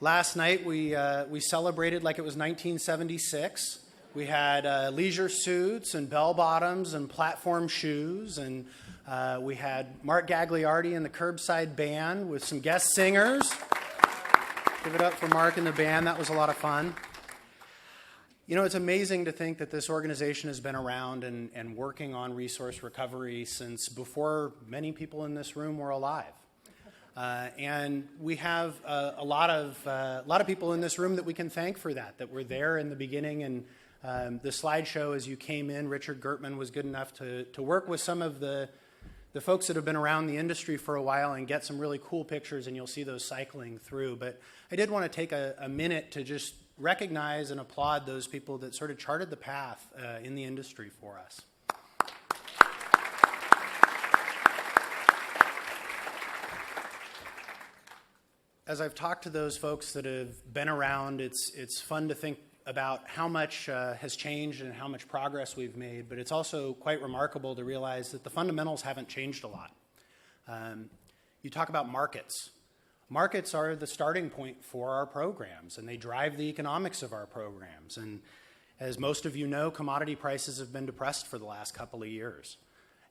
Last night we celebrated like it was 1976. We had leisure suits and bell-bottoms and platform shoes, and we had Mark Gagliardi and the Curbside Band with some guest singers. Give it up for Mark and the band. That was a lot of fun. You know, it's amazing to think that this organization has been around and working on resource recovery since before many people in this room were alive. And we have a lot of people in this room that we can thank for that were there in the beginning. And the slideshow, as you came in, Richard Gertman was good enough to work with some of the folks that have been around the industry for a while and get some really cool pictures, and you'll see those cycling through. But I did want to take a minute to just recognize and applaud those people that sort of charted the path in the industry for us. As I've talked to those folks that have been around, it's fun to think about how much has changed and how much progress we've made, but it's also quite remarkable to realize that the fundamentals haven't changed a lot. You talk about markets. Markets are the starting point for our programs, and they drive the economics of our programs. And as most of you know, commodity prices have been depressed for the last couple of years.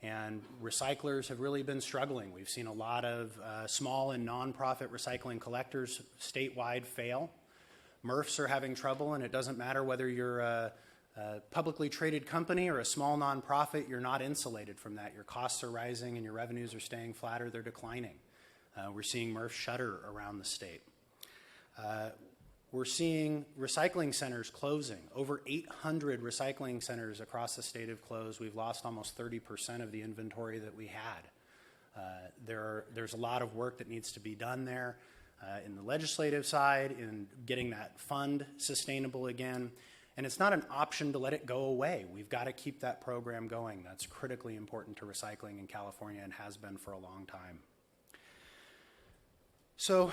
And recyclers have really been struggling. We've seen a lot of small and nonprofit recycling collectors statewide fail. MRFs are having trouble, and it doesn't matter whether you're a publicly traded company or a small nonprofit, you're not insulated from that. Your costs are rising and your revenues are staying flat or they're declining. We're seeing MRFs shutter around the state. We're seeing recycling centers closing. Over 800 recycling centers across the state have closed. We've lost almost 30% of the inventory that we had. There's a lot of work that needs to be done there in the legislative side, in getting that fund sustainable again. And it's not an option to let it go away. We've got to keep that program going. That's critically important to recycling in California and has been for a long time. So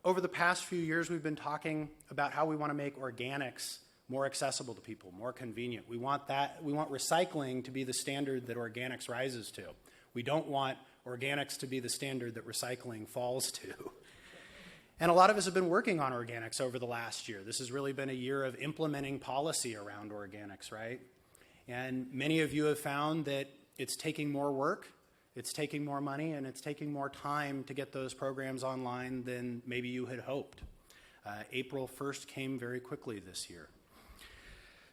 over the past few years, we've been talking about how we want to make organics more accessible to people, more convenient. We want recycling to be the standard that organics rises to. We don't want organics to be the standard that recycling falls to. And a lot of us have been working on organics over the last year. This has really been a year of implementing policy around organics, right? And many of you have found that it's taking more work, it's taking more money, and it's taking more time to get those programs online than maybe you had hoped. April 1st came very quickly this year.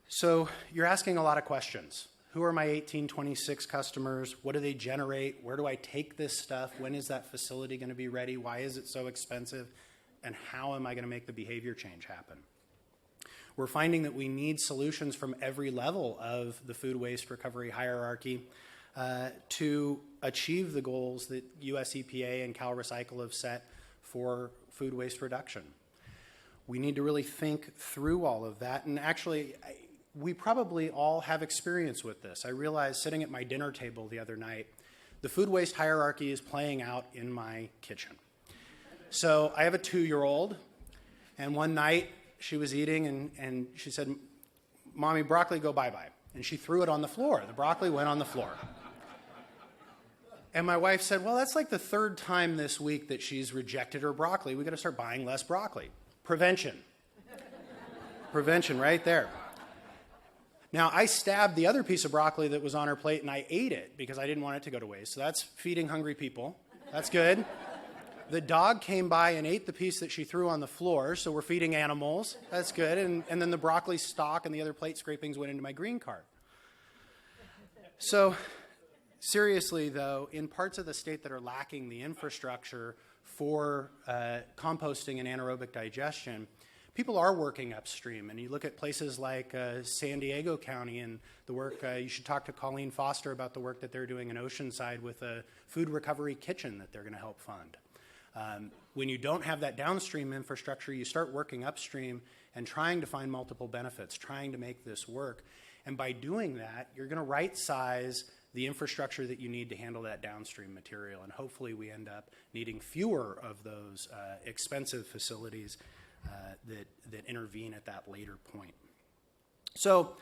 So you're asking a lot of questions. Who are my 1826 customers? What do they generate? Where do I take this stuff? When is that facility going to be ready? Why is it so expensive? And how am I going to make the behavior change happen? We're finding that we need solutions from every level of the food waste recovery hierarchy to achieve the goals that US EPA and CalRecycle have set for food waste reduction. We need to really think through all of that. And actually, we probably all have experience with this. I realized sitting at my dinner table the other night, the food waste hierarchy is playing out in my kitchen. So I have a 2-year-old, and one night she was eating and she said, "Mommy, broccoli, go bye-bye." And she threw it on the floor. The broccoli went on the floor. And my wife said, "Well, that's like the 3rd time this week that she's rejected her broccoli. We've got to start buying less broccoli." Prevention. Prevention right there. Now, I stabbed the other piece of broccoli that was on her plate, and I ate it because I didn't want it to go to waste. So that's feeding hungry people. That's good. The dog came by and ate the piece that she threw on the floor, so we're feeding animals. That's good. And then the broccoli stalk and the other plate scrapings went into my green cart. So seriously, though, in parts of the state that are lacking the infrastructure for composting and anaerobic digestion, people are working upstream. And you look at places like San Diego County and the work, you should talk to Colleen Foster about the work that they're doing in Oceanside with a food recovery kitchen that they're going to help fund. When you don't have that downstream infrastructure, you start working upstream and trying to find multiple benefits, trying to make this work. And by doing that, you're going to right-size the infrastructure that you need to handle that downstream material. And hopefully we end up needing fewer of those expensive facilities that intervene at that later point. So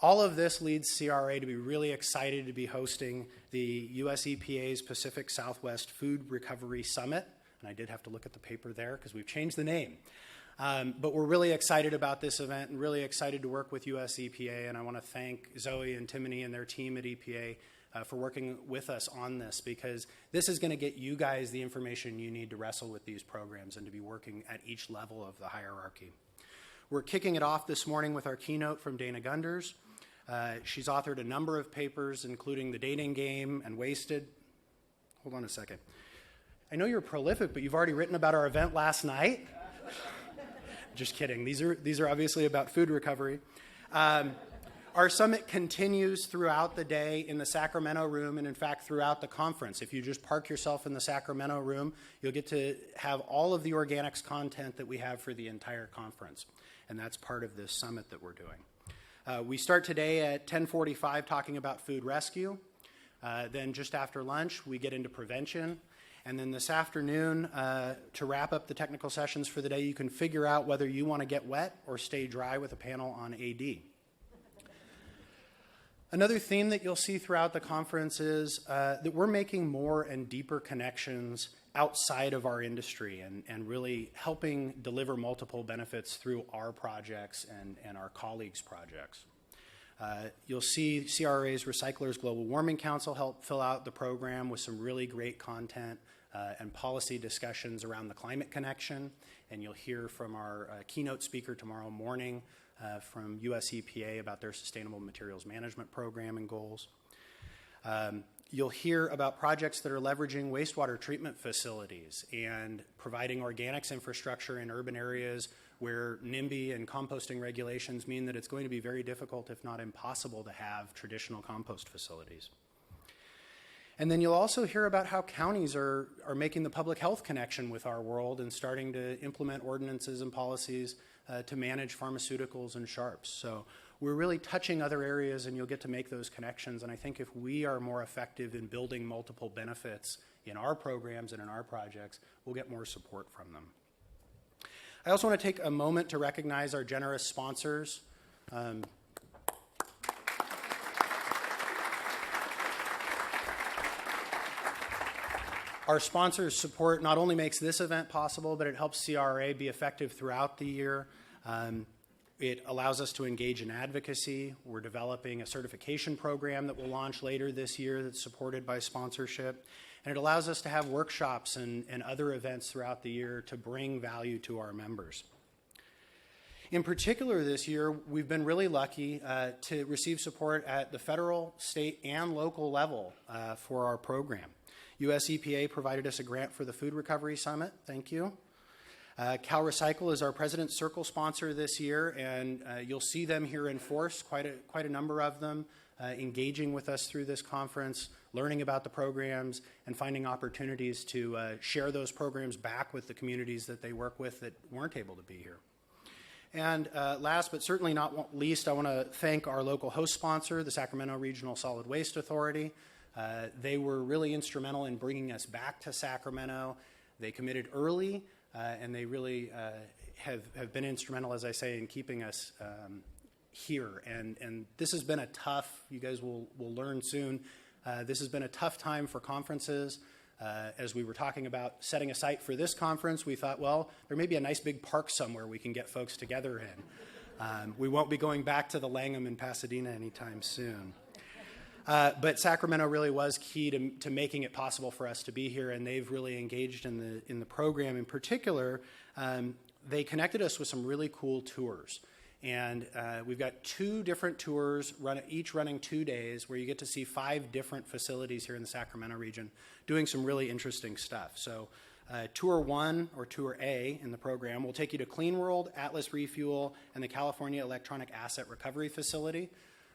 all of this leads CRRA to be really excited to be hosting the US EPA's Pacific Southwest Food Recovery Summit. and I did have to look at the paper there because we've changed the name. But we're really excited about this event and really excited to work with US EPA, and I want to thank Zoe and Timony and their team at EPA for working with us on this, because this is going to get you guys the information you need to wrestle with these programs and to be working at each level of the hierarchy. We're kicking it off this morning with our keynote from Dana Gunders. She's authored a number of papers, including The Dating Game and Wasted. Hold on a second. I know you're prolific, but you've already written about our event last night. Just kidding. These are obviously about food recovery. Our summit continues throughout the day in the Sacramento room, and in fact throughout the conference. If you just park yourself in the Sacramento room, you'll get to have all of the organics content that we have for the entire conference, and that's part of this summit that we're doing. We start today at 10:45 talking about food rescue. Then just after lunch, we get into prevention. And then this afternoon, to wrap up the technical sessions for the day, you can figure out whether you want to get wet or stay dry with a panel on AD. Another theme that you'll see throughout the conference is that we're making more and deeper connections outside of our industry and really helping deliver multiple benefits through our projects and our colleagues' projects. You'll see CRRA's Recyclers Global Warming Council help fill out the program with some really great content and policy discussions around the climate connection. And you'll hear from our keynote speaker tomorrow morning from US EPA about their Sustainable Materials Management Program and goals. You'll hear about projects that are leveraging wastewater treatment facilities and providing organics infrastructure in urban areas where NIMBY and composting regulations mean that it's going to be very difficult, if not impossible, to have traditional compost facilities. And then you'll also hear about how counties are making the public health connection with our world and starting to implement ordinances and policies to manage pharmaceuticals and sharps. So we're really touching other areas, and you'll get to make those connections. And I think if we are more effective in building multiple benefits in our programs and in our projects, we'll get more support from them. I also want to take a moment to recognize our generous sponsors. Our sponsors' support not only makes this event possible, but it helps CRRA be effective throughout the year. It allows us to engage in advocacy. We're developing a certification program that will launch later this year that's supported by sponsorship. And it allows us to have workshops and other events throughout the year to bring value to our members. In particular this year, we've been really lucky to receive support at the federal, state, and local level for our program. US EPA provided us a grant for the Food Recovery Summit. Thank you. Cal Recycle is our President's Circle sponsor this year, and you'll see them here in force, quite a number of them, engaging with us through this conference, learning about the programs, and finding opportunities to share those programs back with the communities that they work with that weren't able to be here. And last but certainly not least, I want to thank our local host sponsor, the Sacramento Regional Solid Waste Authority. They were really instrumental in bringing us back to Sacramento. They committed early, and they really have been instrumental, as I say, in keeping us here. And this has been a tough, you guys will learn soon, this has been a tough time for conferences. As we were talking about setting a site for this conference, we thought, well, there may be a nice big park somewhere we can get folks together in. We won't be going back to the Langham in Pasadena anytime soon. But Sacramento really was key to making it possible for us to be here, and they've really engaged in the program. In particular, they connected us with some really cool tours. And we've got 2 different tours, each running 2 days, where you get to see 5 different facilities here in the Sacramento region doing some really interesting stuff. So Tour 1, or Tour A in the program, will take you to Clean World, Atlas Refuel, and the California Electronic Asset Recovery Facility.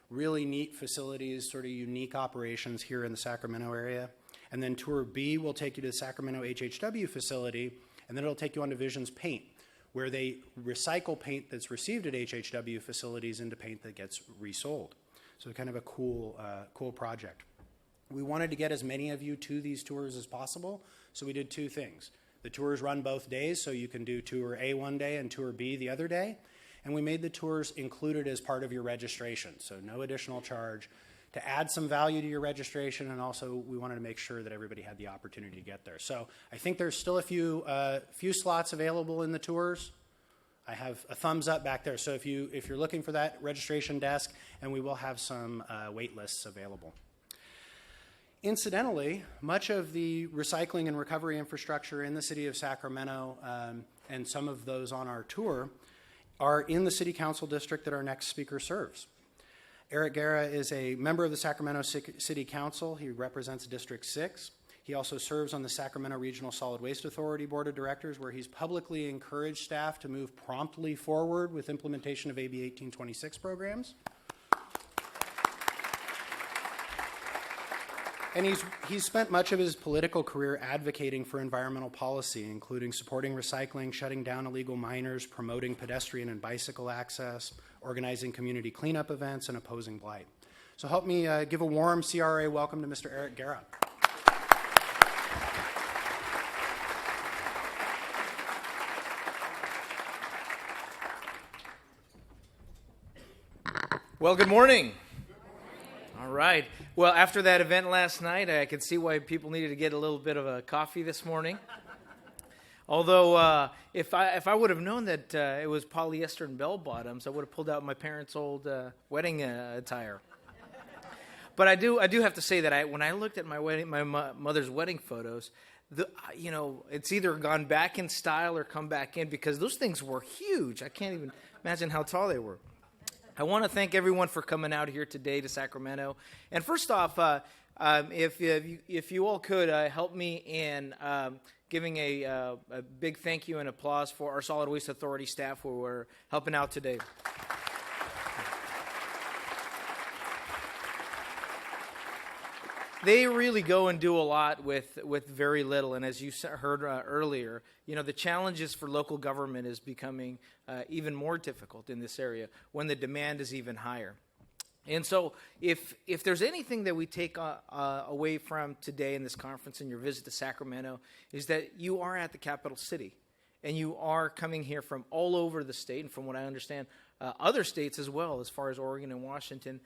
Really neat facilities, sort of unique operations here in the Sacramento area. And then Tour B will take you to the Sacramento HHW facility, and then it'll take you on to Vision's Paint, where they recycle paint that's received at HHW facilities into paint that gets resold. So kind of a cool project. We wanted to get as many of you to these tours as possible, so we did 2 things. The tours run both days, so you can do Tour A one day and Tour B the other day. And we made the tours included as part of your registration, so no additional charge. to add some value to your registration, and also we wanted to make sure that everybody had the opportunity to get there. So I think there's still a few slots available in the tours. I have a thumbs up back there, so if you're looking for that registration desk, and we will have some wait lists available. Incidentally, much of the recycling and recovery infrastructure in the city of Sacramento, and some of those on our tour, are in the city council district that our next speaker serves. Eric Guerra is a member of the Sacramento City Council. He represents District 6. He also serves on the Sacramento Regional Solid Waste Authority Board of Directors, where he's publicly encouraged staff to move promptly forward with implementation of AB 1826 programs. And he's spent much of his political career advocating for environmental policy, including supporting recycling, shutting down illegal miners, promoting pedestrian and bicycle access, organizing community cleanup events, and opposing blight. So help me give a warm CRRA welcome to Mr. Eric Guerra. Well, good morning. All right. Well, after that event last night, I could see why people needed to get a little bit of a coffee this morning. Although, if I would have known that it was polyester and bell bottoms, I would have pulled out my parents' old wedding attire. But I do have to say that when I looked at my mother's wedding photos, it's either gone back in style or come back in, because those things were huge. I can't even imagine how tall they were. I want to thank everyone for coming out here today to Sacramento. And first off, if you all could help me in giving a big thank you and applause for our Solid Waste Authority staff who are helping out today. They really go and do a lot with very little, and as you heard earlier, the challenges for local government is becoming even more difficult in this area when the demand is even higher. And so if there's anything that we take away from today in this conference and your visit to Sacramento, is that you are at the capital city, and you are coming here from all over the state, and from what I understand, other states as well, as far as Oregon and Washington,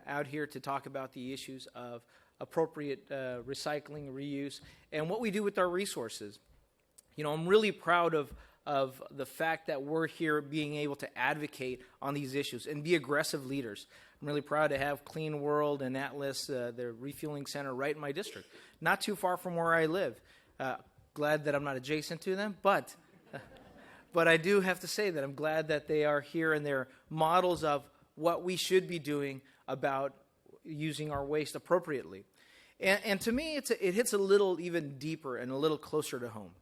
out here to talk about the issues of appropriate recycling, reuse, and what we do with our resources. I'm really proud of the fact that we're here being able to advocate on these issues and be aggressive leaders. I'm really proud to have Clean World and Atlas, the refueling center, right in my district, not too far from where I live. Glad that I'm not adjacent to them, but I do have to say that I'm glad that they are here, and they're models of what we should be doing about using our waste appropriately. And to me, it hits a little even deeper and a little closer to home.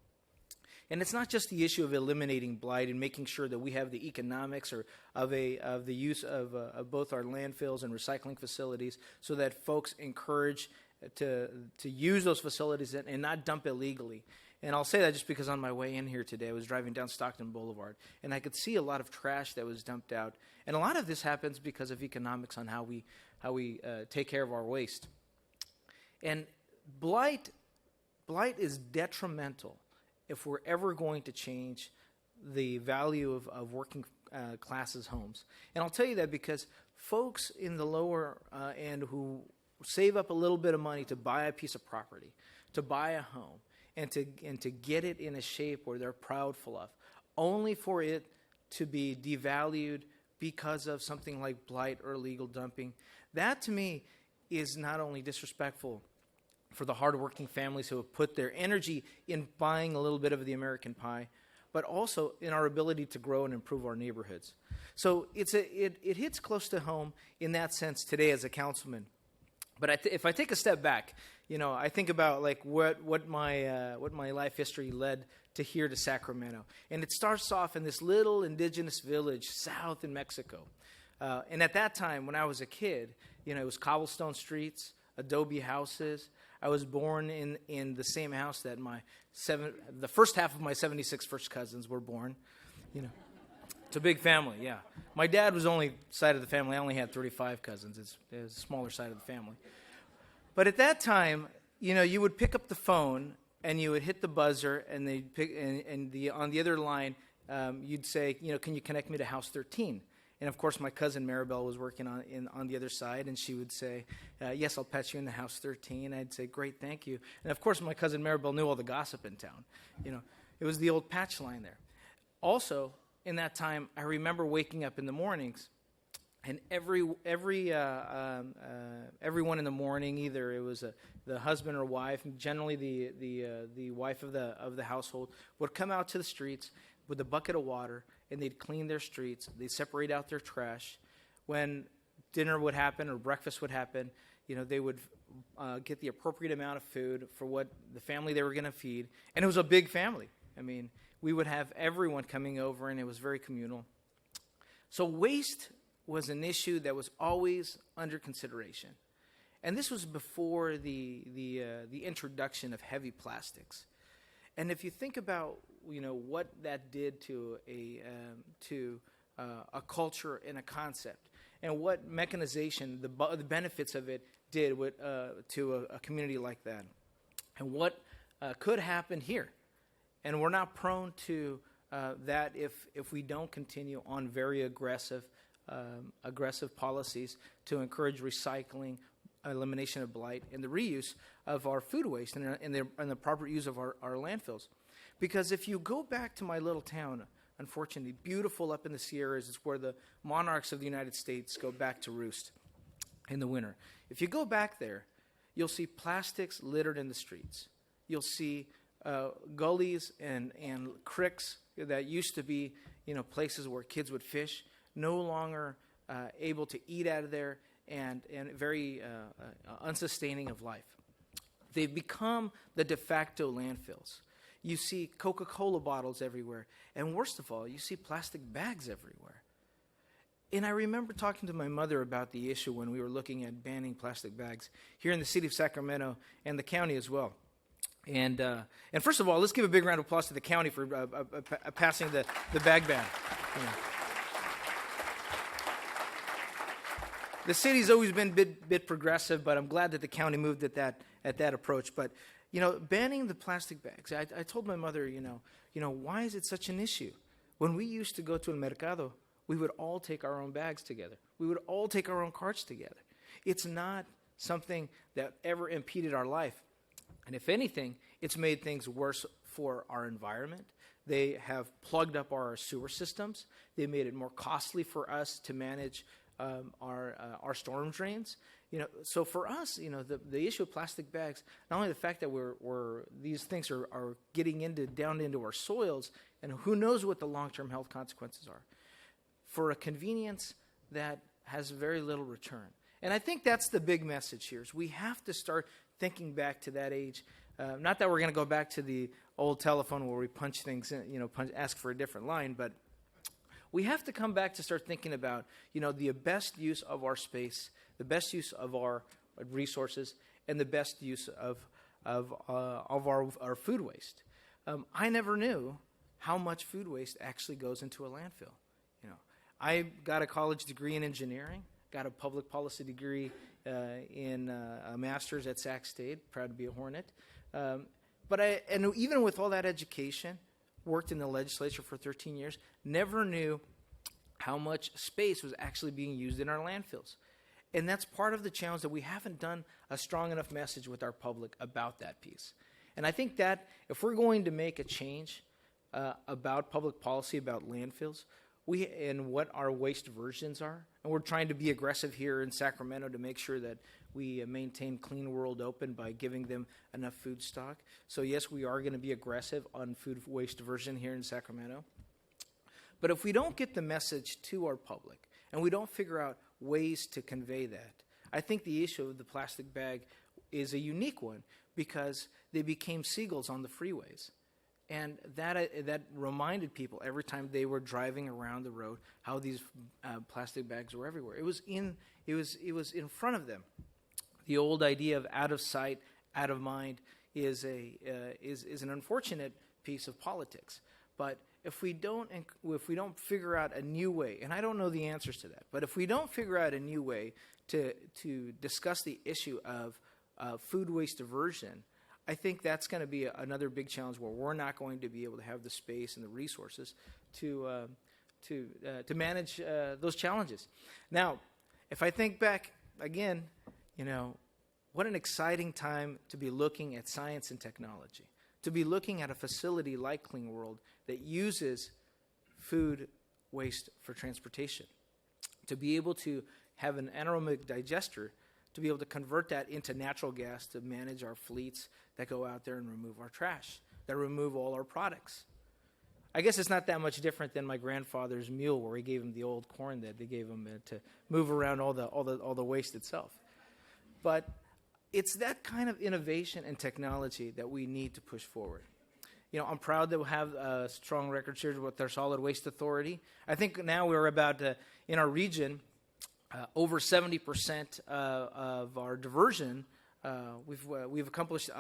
And it's not just the issue of eliminating blight and making sure that we have the economics of the use of both our landfills and recycling facilities, so that folks encourage to use those facilities and not dump illegally. And I'll say that just because on my way in here today, I was driving down Stockton Boulevard, and I could see a lot of trash that was dumped out. And a lot of this happens because of economics on how we take care of our waste. And blight is detrimental if we're ever going to change the value of working classes' homes. And I'll tell you that because folks in the lower end who save up a little bit of money to buy a piece of property, to buy a home, and to get it in a shape where they're proudful of, only for it to be devalued because of something like blight or illegal dumping, that to me is not only disrespectful for the hardworking families who have put their energy in buying a little bit of the American pie, but also in our ability to grow and improve our neighborhoods. So it hits close to home in that sense today as a councilman. But if I take a step back, I think about like what my life history led to here to Sacramento, and it starts off in this little indigenous village south in Mexico. And at that time, when I was a kid, it was cobblestone streets, adobe houses. I was born in the same house that the first half of my 76 first cousins were born. It's a big family, yeah. My dad was only side of the family. I only had 35 cousins. It was a smaller side of the family. But at that time, you would pick up the phone and you would hit the buzzer, and on the other line, you'd say, can you connect me to house 13? And of course, my cousin Maribel was working on the other side, and she would say, "Yes, I'll patch you into house 13." I'd say, "Great, thank you." And of course, my cousin Maribel knew all the gossip in town. It was the old patch line there. Also, in that time, I remember waking up in the mornings, and everyone in the morning, either it was the husband or wife, generally the wife of the household, would come out to the streets with a bucket of water, and they'd clean their streets. They'd separate out their trash. When dinner would happen or breakfast would happen, they would get the appropriate amount of food for what the family they were going to feed. And it was a big family. I mean, we would have everyone coming over, and it was very communal. So waste was an issue that was always under consideration. And this was before the introduction of heavy plastics. And if you think about what that did to a culture and a concept, and what mechanization, the benefits of it did to a community like that, and what could happen here, and we're not prone to that if we don't continue on very aggressive policies to encourage recycling, elimination of blight, and the reuse of our food waste and the proper use of our landfills. Because if you go back to my little town, unfortunately, beautiful up in the Sierras, it's where the monarchs of the United States go back to roost in the winter. If you go back there, you'll see plastics littered in the streets. You'll see gullies and creeks that used to be places where kids would fish, no longer able to eat out of there, and very unsustaining of life. They've become the de facto landfills. You see Coca-Cola bottles everywhere. And worst of all, you see plastic bags everywhere. And I remember talking to my mother about the issue when we were looking at banning plastic bags here in the city of Sacramento and the county as well. And first of all, let's give a big round of applause to the county for passing the bag ban. The city's always been a bit progressive, but I'm glad that the county moved at that approach. But banning the plastic bags. I told my mother, why is it such an issue? When we used to go to El Mercado, we would all take our own bags together. We would all take our own carts together. It's not something that ever impeded our life. And if anything, it's made things worse for our environment. They have plugged up our sewer systems. They made it more costly for us to manage our storm drains. So for us, the issue of plastic bags, not only the fact that these things are getting down into our soils, and who knows what the long-term health consequences are, for a convenience that has very little return. And I think that's the big message here, is we have to start thinking back to that age. Not that we're going to go back to the old telephone where we punch things in, ask for a different line, but we have to come back to start thinking about, the best use of our space, the best use of our resources, and the best use of our food waste. I never knew how much food waste actually goes into a landfill. I got a college degree in engineering, got a public policy degree in a master's at Sac State, proud to be a Hornet. But even with all that education, worked in the legislature for 13 years, never knew how much space was actually being used in our landfills. And that's part of the challenge, that we haven't done a strong enough message with our public about that piece. And I think that if we're going to make a change about public policy, about landfills, and what our waste diversions are, and we're trying to be aggressive here in Sacramento to make sure that we maintain Clean World Open by giving them enough food stock. So yes, we are going to be aggressive on food waste diversion here in Sacramento. But if we don't get the message to our public, and we don't figure out ways to convey that, I think the issue of the plastic bag is a unique one, because they became seagulls on the freeways. And that reminded people every time they were driving around the road how these plastic bags were everywhere. It was in front of them. The old idea of out of sight, out of mind is an unfortunate piece of politics. But if we don't figure out a new way, and I don't know the answers to that, but if we don't figure out a new way to discuss the issue of food waste diversion, I think that's going to be another big challenge, where we're not going to be able to have the space and the resources to to manage those challenges. Now, if I think back again, what an exciting time to be looking at science and technology, to be looking at a facility like Clean World that uses food waste for transportation, to be able to have an anaerobic digester, to be able to convert that into natural gas to manage our fleets that go out there and remove our trash, that remove all our products. I guess it's not that much different than my grandfather's mule, where he gave him the old corn that they gave him to move around all the waste itself. But it's that kind of innovation and technology that we need to push forward. I'm proud that we have a strong record here with our Solid Waste Authority. I think now we're about, in our region, over 70% of our diversion. We've accomplished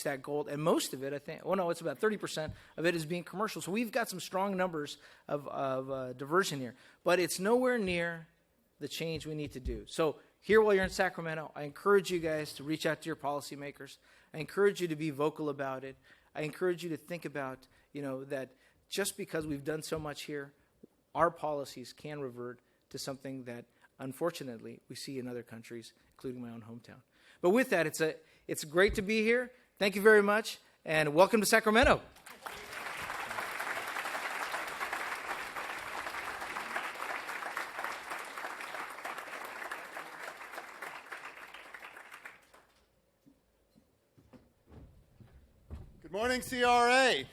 that goal, and most of it, I think, it's about 30% of it is being commercial. So we've got some strong numbers of diversion here, but it's nowhere near the change we need to do. So here, while you're in Sacramento, I encourage you guys to reach out to your policymakers. I encourage you to be vocal about it. I encourage you to think about, that just because we've done so much here, our policies can revert to something that, unfortunately, we see in other countries, including my own hometown. But with that, it's great to be here. Thank you very much, and welcome to Sacramento. Good morning, CRRA.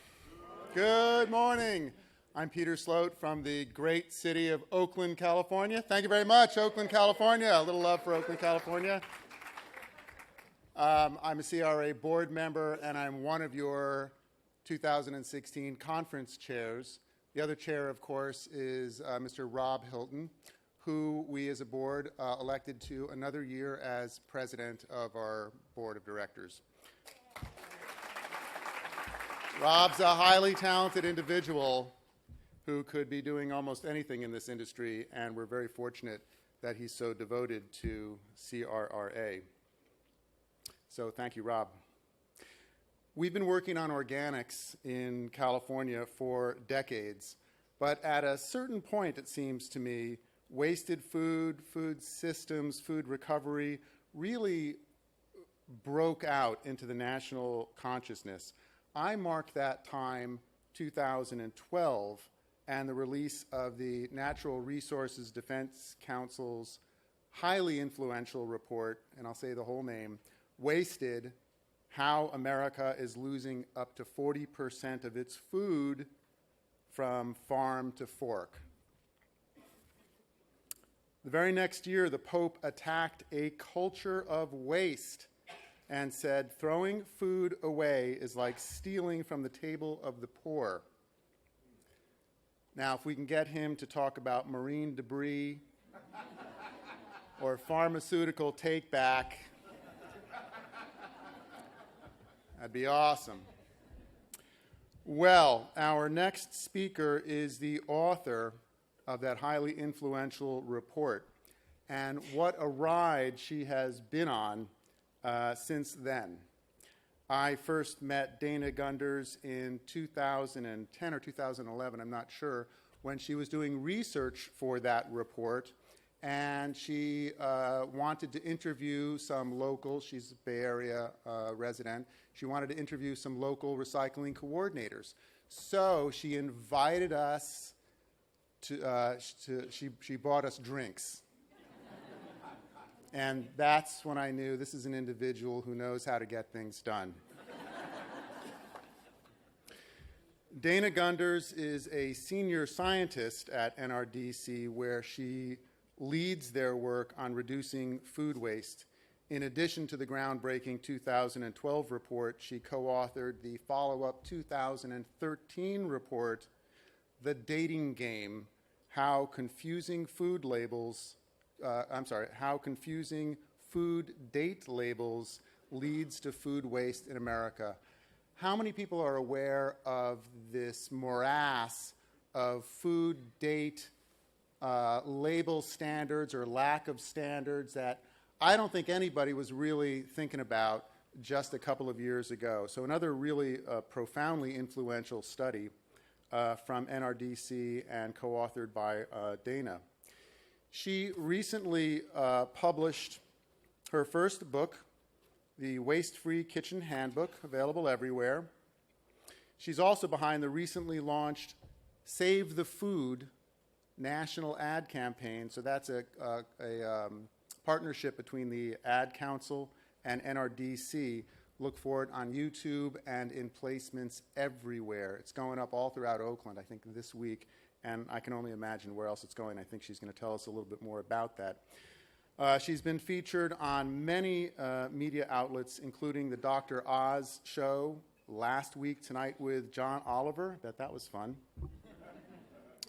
Good morning. I'm Peter Sloat from the great city of Oakland, California. Thank you very much, Oakland, California. A little love for Oakland, California. I'm a CRRA board member, and I'm one of your 2016 conference chairs. The other chair, of course, is Mr. Rob Hilton, who we as a board elected to another year as president of our board of directors. Rob's a highly talented individual who could be doing almost anything in this industry, and we're very fortunate that he's so devoted to CRRA. So thank you, Rob. We've been working on organics in California for decades, but at a certain point, it seems to me, wasted food, food systems, food recovery really broke out into the national consciousness. I marked that time, 2012, and the release of the Natural Resources Defense Council's highly influential report, and I'll say the whole name, Wasted: How America is Losing Up to 40% of its Food from Farm to Fork. The very next year, the Pope attacked a culture of waste and said, throwing food away is like stealing from the table of the poor. Now, if we can get him to talk about marine debris or pharmaceutical take-back, that'd be awesome. Well, our next speaker is the author of that highly influential report, and what a ride she has been on since then. I first met Dana Gunders in 2010 or 2011, I'm not sure, when she was doing research for that report, and she wanted to interview some local, she's a Bay Area resident, she wanted to interview some local recycling coordinators. So she invited us she bought us drinks. And that's when I knew this is an individual who knows how to get things done. Dana Gunders is a senior scientist at NRDC, where she leads their work on reducing food waste. In addition to the groundbreaking 2012 report, she co-authored the follow-up 2013 report, The Dating Game: How Confusing Food date labels leads to food waste in America. How many people are aware of this morass of food date label standards or lack of standards that I don't think anybody was really thinking about just a couple of years ago? So another really profoundly influential study. from NRDC and co-authored by Dana. She recently published her first book, the Waste-Free Kitchen Handbook, available everywhere. She's also behind the recently launched Save the Food national ad campaign. So that's a partnership between the Ad Council and NRDC. Look for it on YouTube and in placements everywhere. It's going up all throughout Oakland, I think, this week, and I can only imagine where else it's going. I think she's going to tell us a little bit more about that. She's been featured on many media outlets, including the Dr. Oz show last week tonight with John Oliver. I bet that was fun.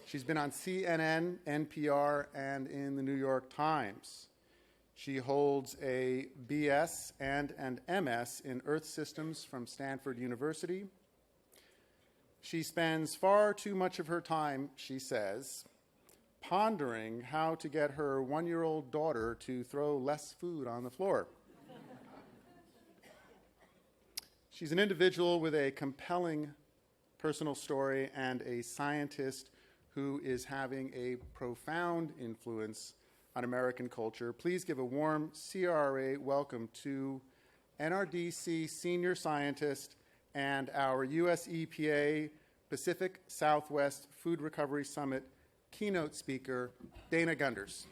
She's been on CNN, NPR, and in the New York Times. She holds a BS and an MS in Earth Systems from Stanford University. She spends far too much of her time, she says, pondering how to get her one-year-old daughter to throw less food on the floor. She's an individual with a compelling personal story and a scientist who is having a profound influence on American culture. Please give a warm CRRA welcome to NRDC senior scientist and our US EPA Pacific Southwest Food Recovery Summit keynote speaker, Dana Gunders.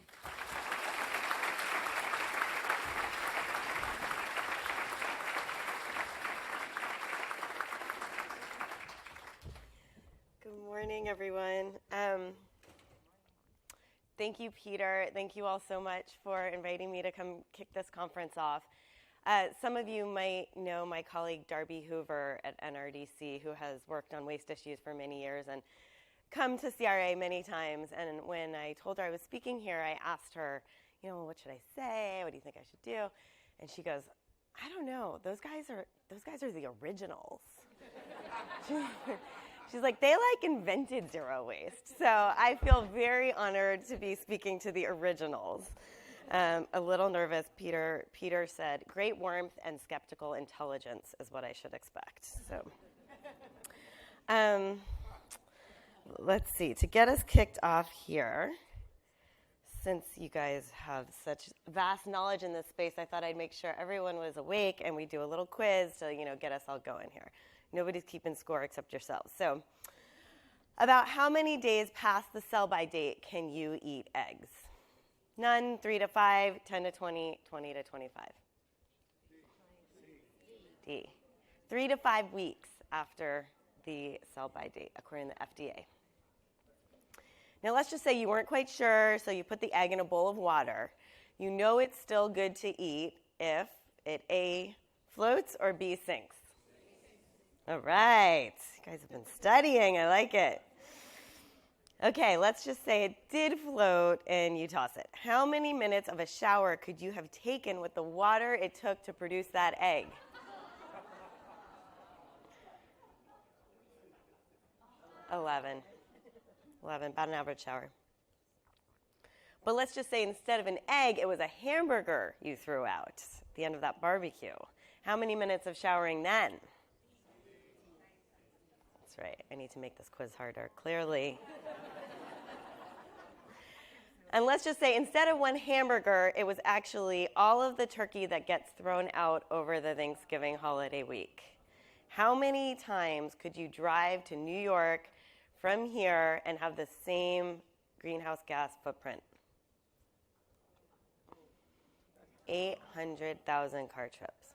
Good morning, everyone. Thank you, Peter. Thank you all so much for inviting me to come kick this conference off. Some of you might know my colleague Darby Hoover at NRDC, who has worked on waste issues for many years and come to CRRA many times. And when I told her I was speaking here, I asked her, what should I say? What do you think I should do? And she goes, I don't know. Those guys are the originals. She's like, they invented zero waste. So I feel very honored to be speaking to the originals. A little nervous. Peter said, great warmth and skeptical intelligence is what I should expect. So let's see. To get us kicked off here, since you guys have such vast knowledge in this space, I thought I'd make sure everyone was awake and we do a little quiz to get us all going here. Nobody's keeping score except yourselves. So, about how many days past the sell-by date can you eat eggs? None, 3 to 5, 10 to 20, 20 to 25. D. 3 to 5 weeks after the sell-by date, according to the FDA. Now, let's just say you weren't quite sure, so you put the egg in a bowl of water. You know it's still good to eat if it A, floats, or B, sinks. All right. You guys have been studying. I like it. Okay, let's just say it did float and you toss it. How many minutes of a shower could you have taken with the water it took to produce that egg? 11, about an average shower. But let's just say instead of an egg, it was a hamburger you threw out at the end of that barbecue. How many minutes of showering then? That's right. I need to make this quiz harder, clearly. And let's just say instead of one hamburger, it was actually all of the turkey that gets thrown out over the Thanksgiving holiday week. How many times could you drive to New York from here and have the same greenhouse gas footprint? 800,000 car trips.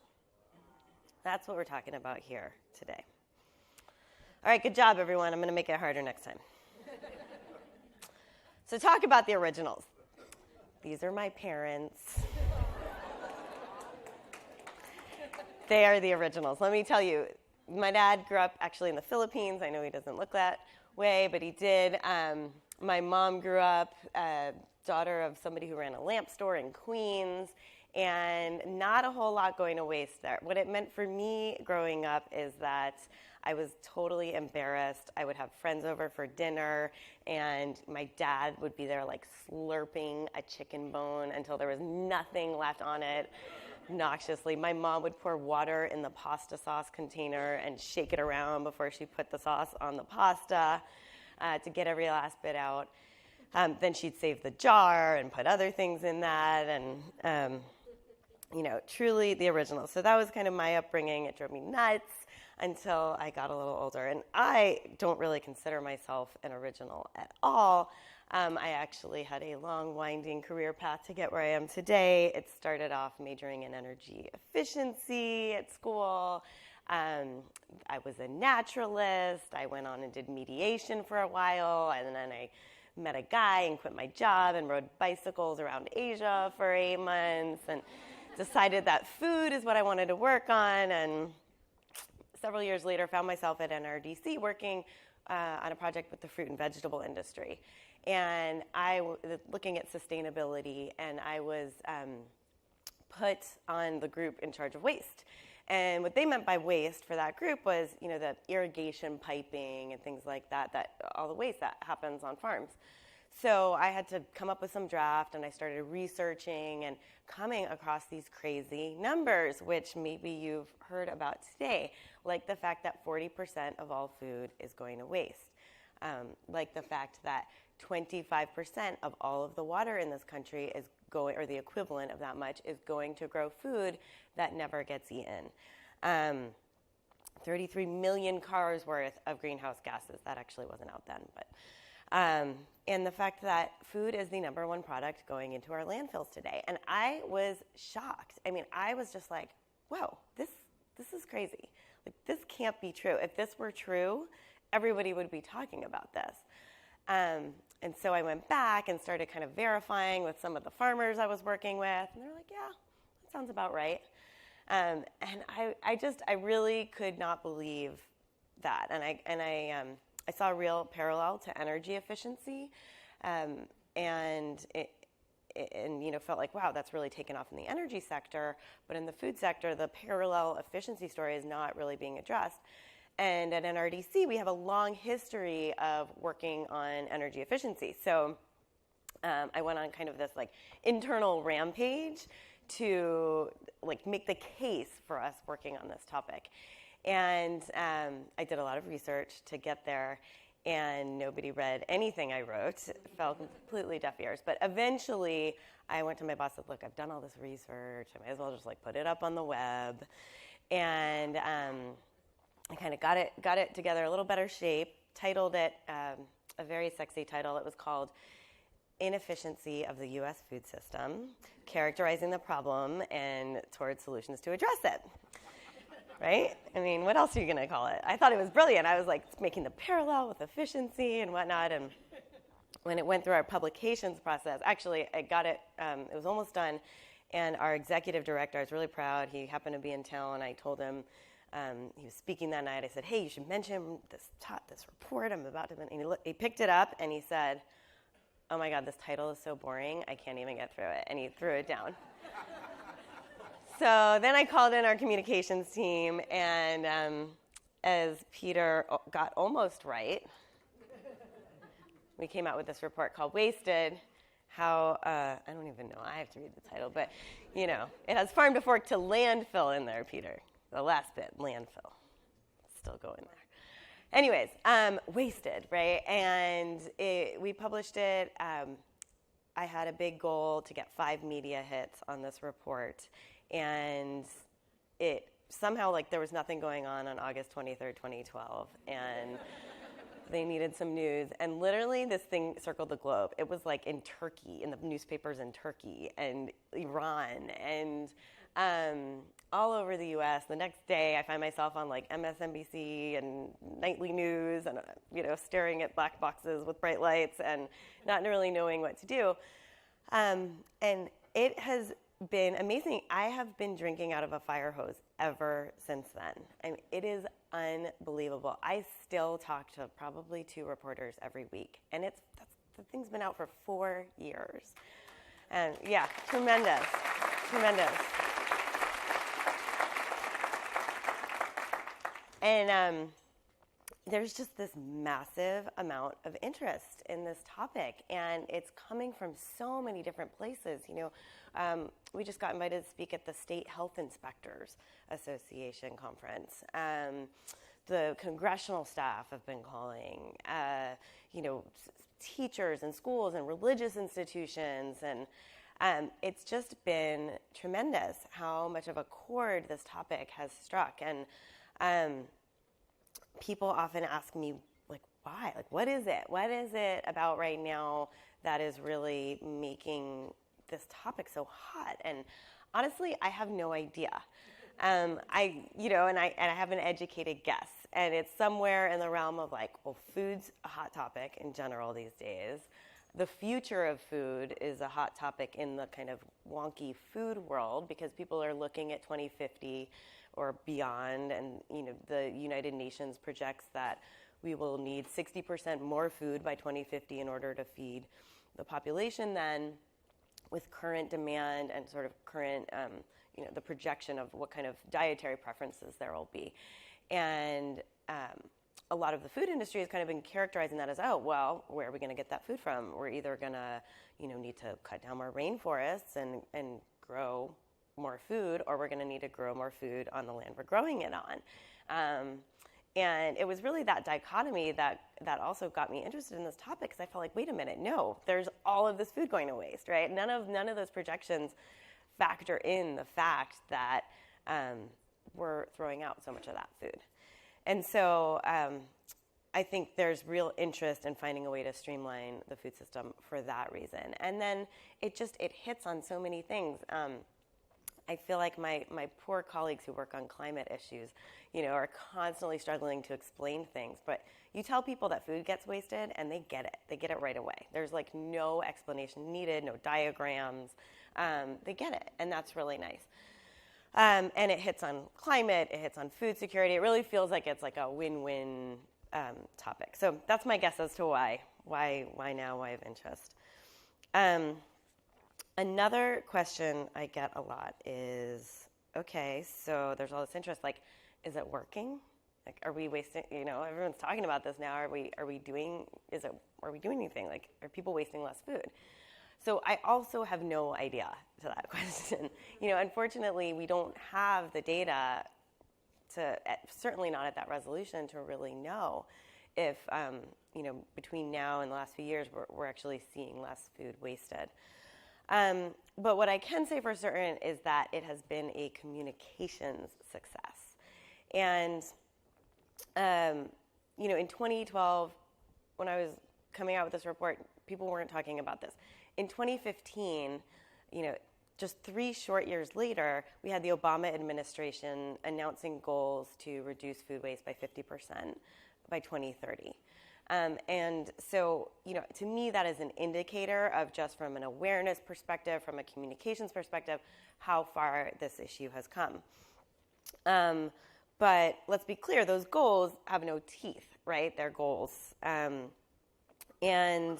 That's what we're talking about here today. All right, good job, everyone. I'm going to make it harder next time. So talk about the originals. These are my parents. They are the originals. Let me tell you, my dad grew up actually in the Philippines. I know he doesn't look that way, but he did. My mom grew up daughter of somebody who ran a lamp store in Queens, and not a whole lot going to waste there. What it meant for me growing up is that I was totally embarrassed. I would have friends over for dinner, and my dad would be there like slurping a chicken bone until there was nothing left on it. obnoxiously. My mom would pour water in the pasta sauce container and shake it around before she put the sauce on the pasta to get every last bit out. Then she'd save the jar and put other things in that, and truly the original. So that was kind of my upbringing. It drove me nuts until I got a little older. And I don't really consider myself an original at all. I actually had a long, winding career path to get where I am today. It started off majoring in energy efficiency at school. I was a naturalist. I went on and did mediation for a while, and then I met a guy and quit my job and rode bicycles around Asia for 8 months and decided that food is what I wanted to work on. And several years later, found myself at NRDC working on a project with the fruit and vegetable industry. And I was looking at sustainability, and I was put on the group in charge of waste. And what they meant by waste for that group was, the irrigation piping and things like that all the waste that happens on farms. So I had to come up with some draft, and I started researching and coming across these crazy numbers, which maybe you've heard about today, like the fact that 40% of all food is going to waste, like the fact that 25% of all of the water in this country is going, or the equivalent of that much, is going to grow food that never gets eaten. 33 million cars worth of greenhouse gases. That actually wasn't out then, but and the fact that food is the number one product going into our landfills today. And I was shocked. I mean, I was just like, whoa, this is crazy. Like, this can't be true. If this were true, everybody would be talking about this. And so I went back and started kind of verifying with some of the farmers I was working with, and they're like, yeah, that sounds about right. And I really could not believe that. And I saw a real parallel to energy efficiency, and felt like, wow, that's really taken off in the energy sector, but in the food sector, the parallel efficiency story is not really being addressed. And at NRDC, we have a long history of working on energy efficiency. So I went on kind of this internal rampage to make the case for us working on this topic. And I did a lot of research to get there, and nobody read anything I wrote. It fell completely deaf ears. But eventually, I went to my boss and said, look, I've done all this research. I might as well just put it up on the web. And I kind of got it together, a little better shape, titled it a very sexy title. It was called Inefficiency of the U.S. Food System, Characterizing the Problem and Towards Solutions to Address It. Right? I mean, what else are you going to call it? I thought it was brilliant. I was making the parallel with efficiency and whatnot. And when it went through our publications process, actually, I got it, it was almost done. And our executive director, I was really proud. He happened to be in town. I told him, he was speaking that night. I said, hey, you should mention this report I'm about to, and he picked it up and he said, oh my God, this title is so boring, I can't even get through it. And he threw it down. So then I called in our communications team, and as Peter got almost right, we came out with this report called Wasted, how, I don't even know, I have to read the title, but, it has farm to fork to landfill in there, Peter. The last bit, landfill. Still going there. Anyways, Wasted, right? And we published it. I had a big goal to get 5 media hits on this report. And it somehow, there was nothing going on August 23rd, 2012. And they needed some news. And literally, this thing circled the globe. It was in Turkey, in the newspapers in Turkey and Iran and all over the U.S. The next day, I find myself on MSNBC and nightly news, and staring at black boxes with bright lights and not really knowing what to do. And it has been amazing. I have been drinking out of a fire hose ever since then. And it is unbelievable. I still talk to probably 2 reporters every week, and the thing's been out for 4 years. And yeah, tremendous. And there's just this massive amount of interest in this topic, and it's coming from so many different places. We just got invited to speak at the State Health Inspectors Association conference. The congressional staff have been calling, teachers and schools and religious institutions, and it's just been tremendous how much of a chord this topic has struck. And people often ask me, like, why? Like, what is it? What is it about right now that is really making this topic so hot? And honestly, I have no idea. I have an educated guess, and it's somewhere in the realm of like, well, food's a hot topic in general these days. The future of food is a hot topic in the kind of wonky food world because people are looking at 2050 or beyond, and the United Nations projects that we will need 60% more food by 2050 in order to feed the population then, with current demand and sort of current, the projection of what kind of dietary preferences there will be. And a lot of the food industry has kind of been characterizing that as, oh, well, where are we going to get that food from? We're either going to, need to cut down more rainforests and grow more food, or we're going to need to grow more food on the land we're growing it on. And it was really that dichotomy that also got me interested in this topic, because I felt like, wait a minute, no, there's all of this food going to waste, right? None of those projections factor in the fact that we're throwing out so much of that food. And so I think there's real interest in finding a way to streamline the food system for that reason. And then it hits on so many things. I feel like my poor colleagues who work on climate issues, are constantly struggling to explain things. But you tell people that food gets wasted, and they get it. They get it right away. There's like no explanation needed, no diagrams. They get it, and that's really nice. And it hits on climate. It hits on food security. It really feels like it's like a win-win topic. So that's my guess as to why now, why of interest. Another question I get a lot is, okay, so there's all this interest, like, is it working? Like, are we wasting, everyone's talking about this now. Are we doing anything? Like, are people wasting less food? So I also have no idea to that question. Unfortunately, we don't have the data certainly not at that resolution, to really know if, between now and the last few years, we're actually seeing less food wasted. But what I can say for certain is that it has been a communications success. And, in 2012, when I was coming out with this report, people weren't talking about this. In 2015, just 3 short years later, we had the Obama administration announcing goals to reduce food waste by 50% by 2030. And so, to me, that is an indicator of, just from an awareness perspective, from a communications perspective, how far this issue has come. But let's be clear, those goals have no teeth, right? They're goals. And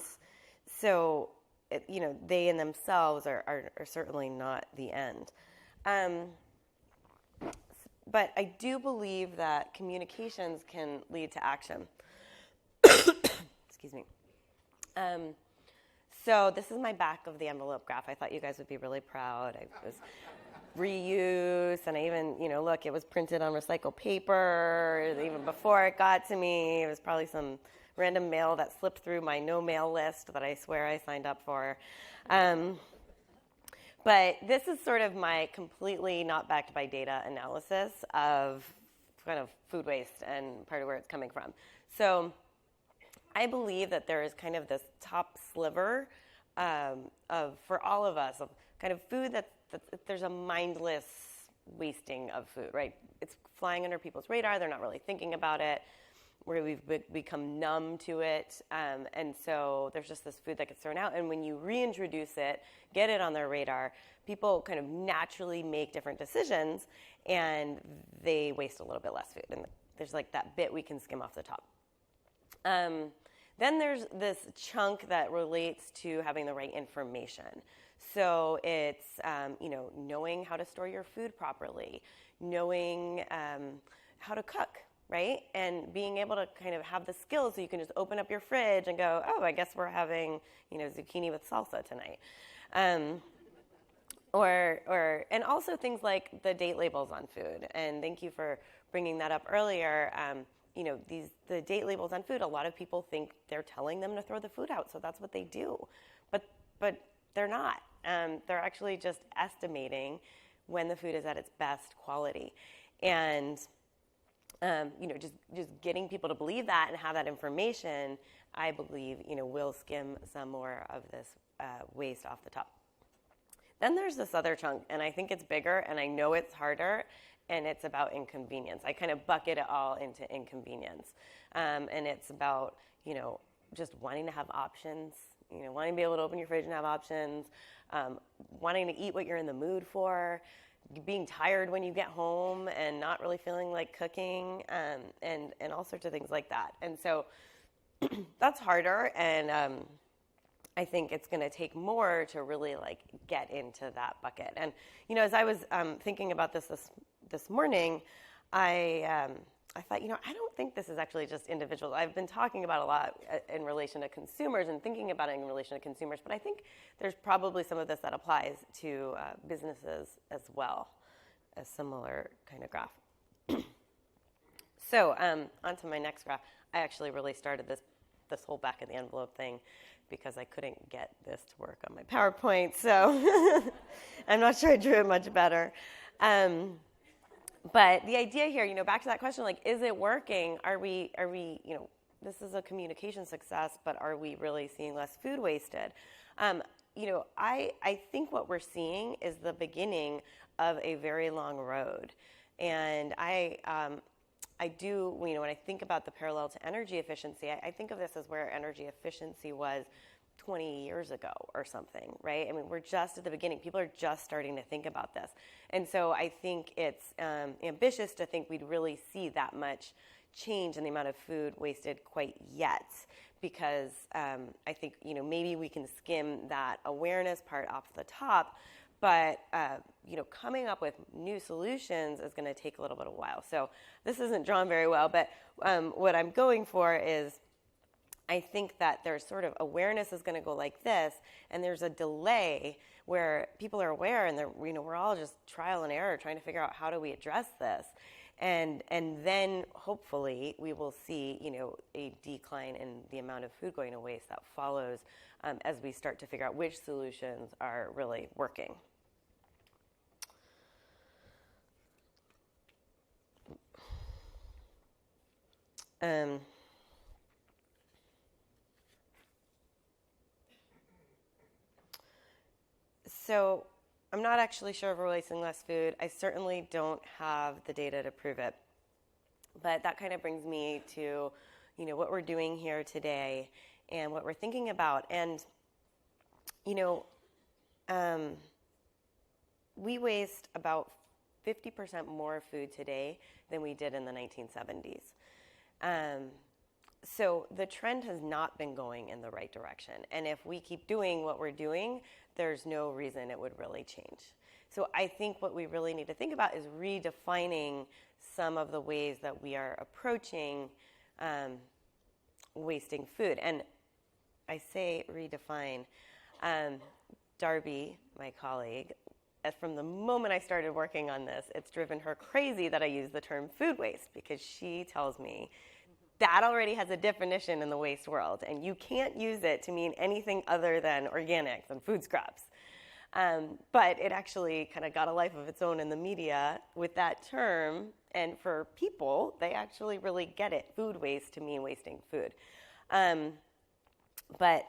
so, they in themselves are certainly not the end. But I do believe that communications can lead to action. Excuse me. So this is my back of the envelope graph. I thought you guys would be really proud. I was reuse, and I even, look, it was printed on recycled paper. Even before it got to me, it was probably some random mail that slipped through my no mail list that I swear I signed up for. But this is sort of my completely not backed by data analysis of kind of food waste and part of where it's coming from. So I believe that there is kind of this top sliver for all of us, of kind of food that there's a mindless wasting of food, right? It's flying under people's radar. They're not really thinking about it, where we've become numb to it. And so there's just this food that gets thrown out. And when you reintroduce it, get it on their radar, people kind of naturally make different decisions, and they waste a little bit less food. And there's like that bit we can skim off the top. Then there's this chunk that relates to having the right information. So it's, knowing how to store your food properly, knowing how to cook, right? And being able to kind of have the skills so you can just open up your fridge and go, oh, I guess we're having, zucchini with salsa tonight. And also things like the date labels on food. And thank you for bringing that up earlier. The date labels on food, a lot of people think they're telling them to throw the food out, so that's what they do. But they're not. They're actually just estimating when the food is at its best quality. And, just getting people to believe that and have that information, I believe, will skim some more of this waste off the top. Then there's this other chunk, and I think it's bigger, and I know it's harder, and it's about inconvenience. I kind of bucket it all into inconvenience. And it's about, just wanting to have options, wanting to be able to open your fridge and have options, wanting to eat what you're in the mood for, being tired when you get home and not really feeling like cooking, and all sorts of things like that. And so that's harder, and I think it's going to take more to really get into that bucket. And as I was thinking about this morning, I thought, I don't think this is actually just individuals. I've been talking about a lot in relation to consumers and thinking about it in relation to consumers, but I think there's probably some of this that applies to businesses as well, a similar kind of graph. So on to my next graph. I actually really started this whole back of the envelope thing because I couldn't get this to work on my PowerPoint, so I'm not sure I drew it much better. But the idea here, back to that question, is it working? Are we, this is a communication success, but are we really seeing less food wasted? I think what we're seeing is the beginning of a very long road. And I do, when I think about the parallel to energy efficiency, I think of this as where energy efficiency was 20 years ago or something, right? I mean, we're just at the beginning. People are just starting to think about this. And so I think it's ambitious to think we'd really see that much change in the amount of food wasted quite yet, because I think, maybe we can skim that awareness part off the top, but, coming up with new solutions is going to take a little bit of a while. So this isn't drawn very well, but what I'm going for is I think that there's sort of awareness is going to go like this, and there's a delay where people are aware, and we're all just trial and error trying to figure out how do we address this, and then hopefully we will see a decline in the amount of food going to waste that follows as we start to figure out which solutions are really working. So I'm not actually sure if we're wasting less food. I certainly don't have the data to prove it. But that kind of brings me to, what we're doing here today and what we're thinking about. And, we waste about 50% more food today than we did in the 1970s. So the trend has not been going in the right direction. And if we keep doing what we're doing, there's no reason it would really change. So I think what we really need to think about is redefining some of the ways that we are approaching wasting food. And I say redefine. Darby, my colleague, from the moment I started working on this, it's driven her crazy that I use the term food waste, because she tells me that already has a definition in the waste world, and you can't use it to mean anything other than organics and food scraps. But it actually kind of got a life of its own in the media with that term, and for people, they actually really get it, food waste, to mean wasting food. But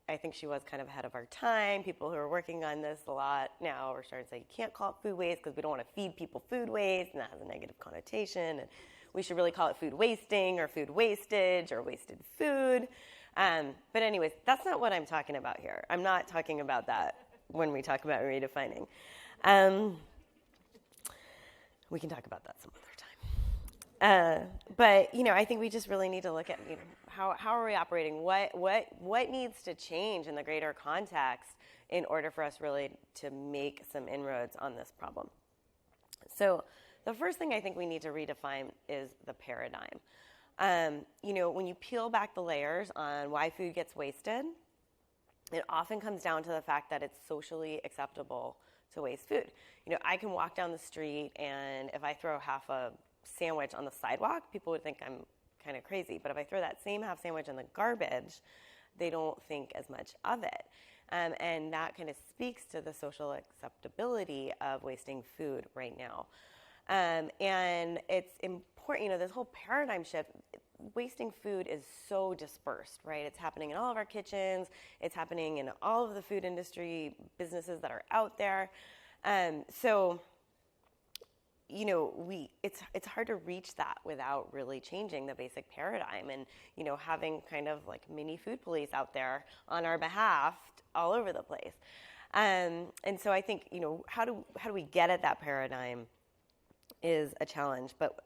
I think she was kind of ahead of our time. People who are working on this a lot now are starting to say, you can't call it food waste because we don't want to feed people food waste, and that has a negative connotation. And we should really call it food wasting or food wastage or wasted food. But anyways, that's not what I'm talking about here. I'm not talking about that when we talk about redefining. We can talk about that some other time. But, I think we just really need to look at, how are we operating? What needs to change in the greater context in order for us really to make some inroads on this problem? So The first thing I think we need to redefine is the paradigm. When you peel back the layers on why food gets wasted, it often comes down to the fact that it's socially acceptable to waste food. I can walk down the street, and if I throw half a sandwich on the sidewalk, people would think I'm kind of crazy. But if I throw that same half sandwich in the garbage, they don't think as much of it. And that kind of speaks to the social acceptability of wasting food right now. And it's important, this whole paradigm shift, wasting food is so dispersed, right? It's happening in all of our kitchens. It's happening in all of the food industry businesses that are out there. It's hard to reach that without really changing the basic paradigm and, having kind of like mini food police out there on our behalf all over the place. And so I think, how do we get at that paradigm is a challenge. But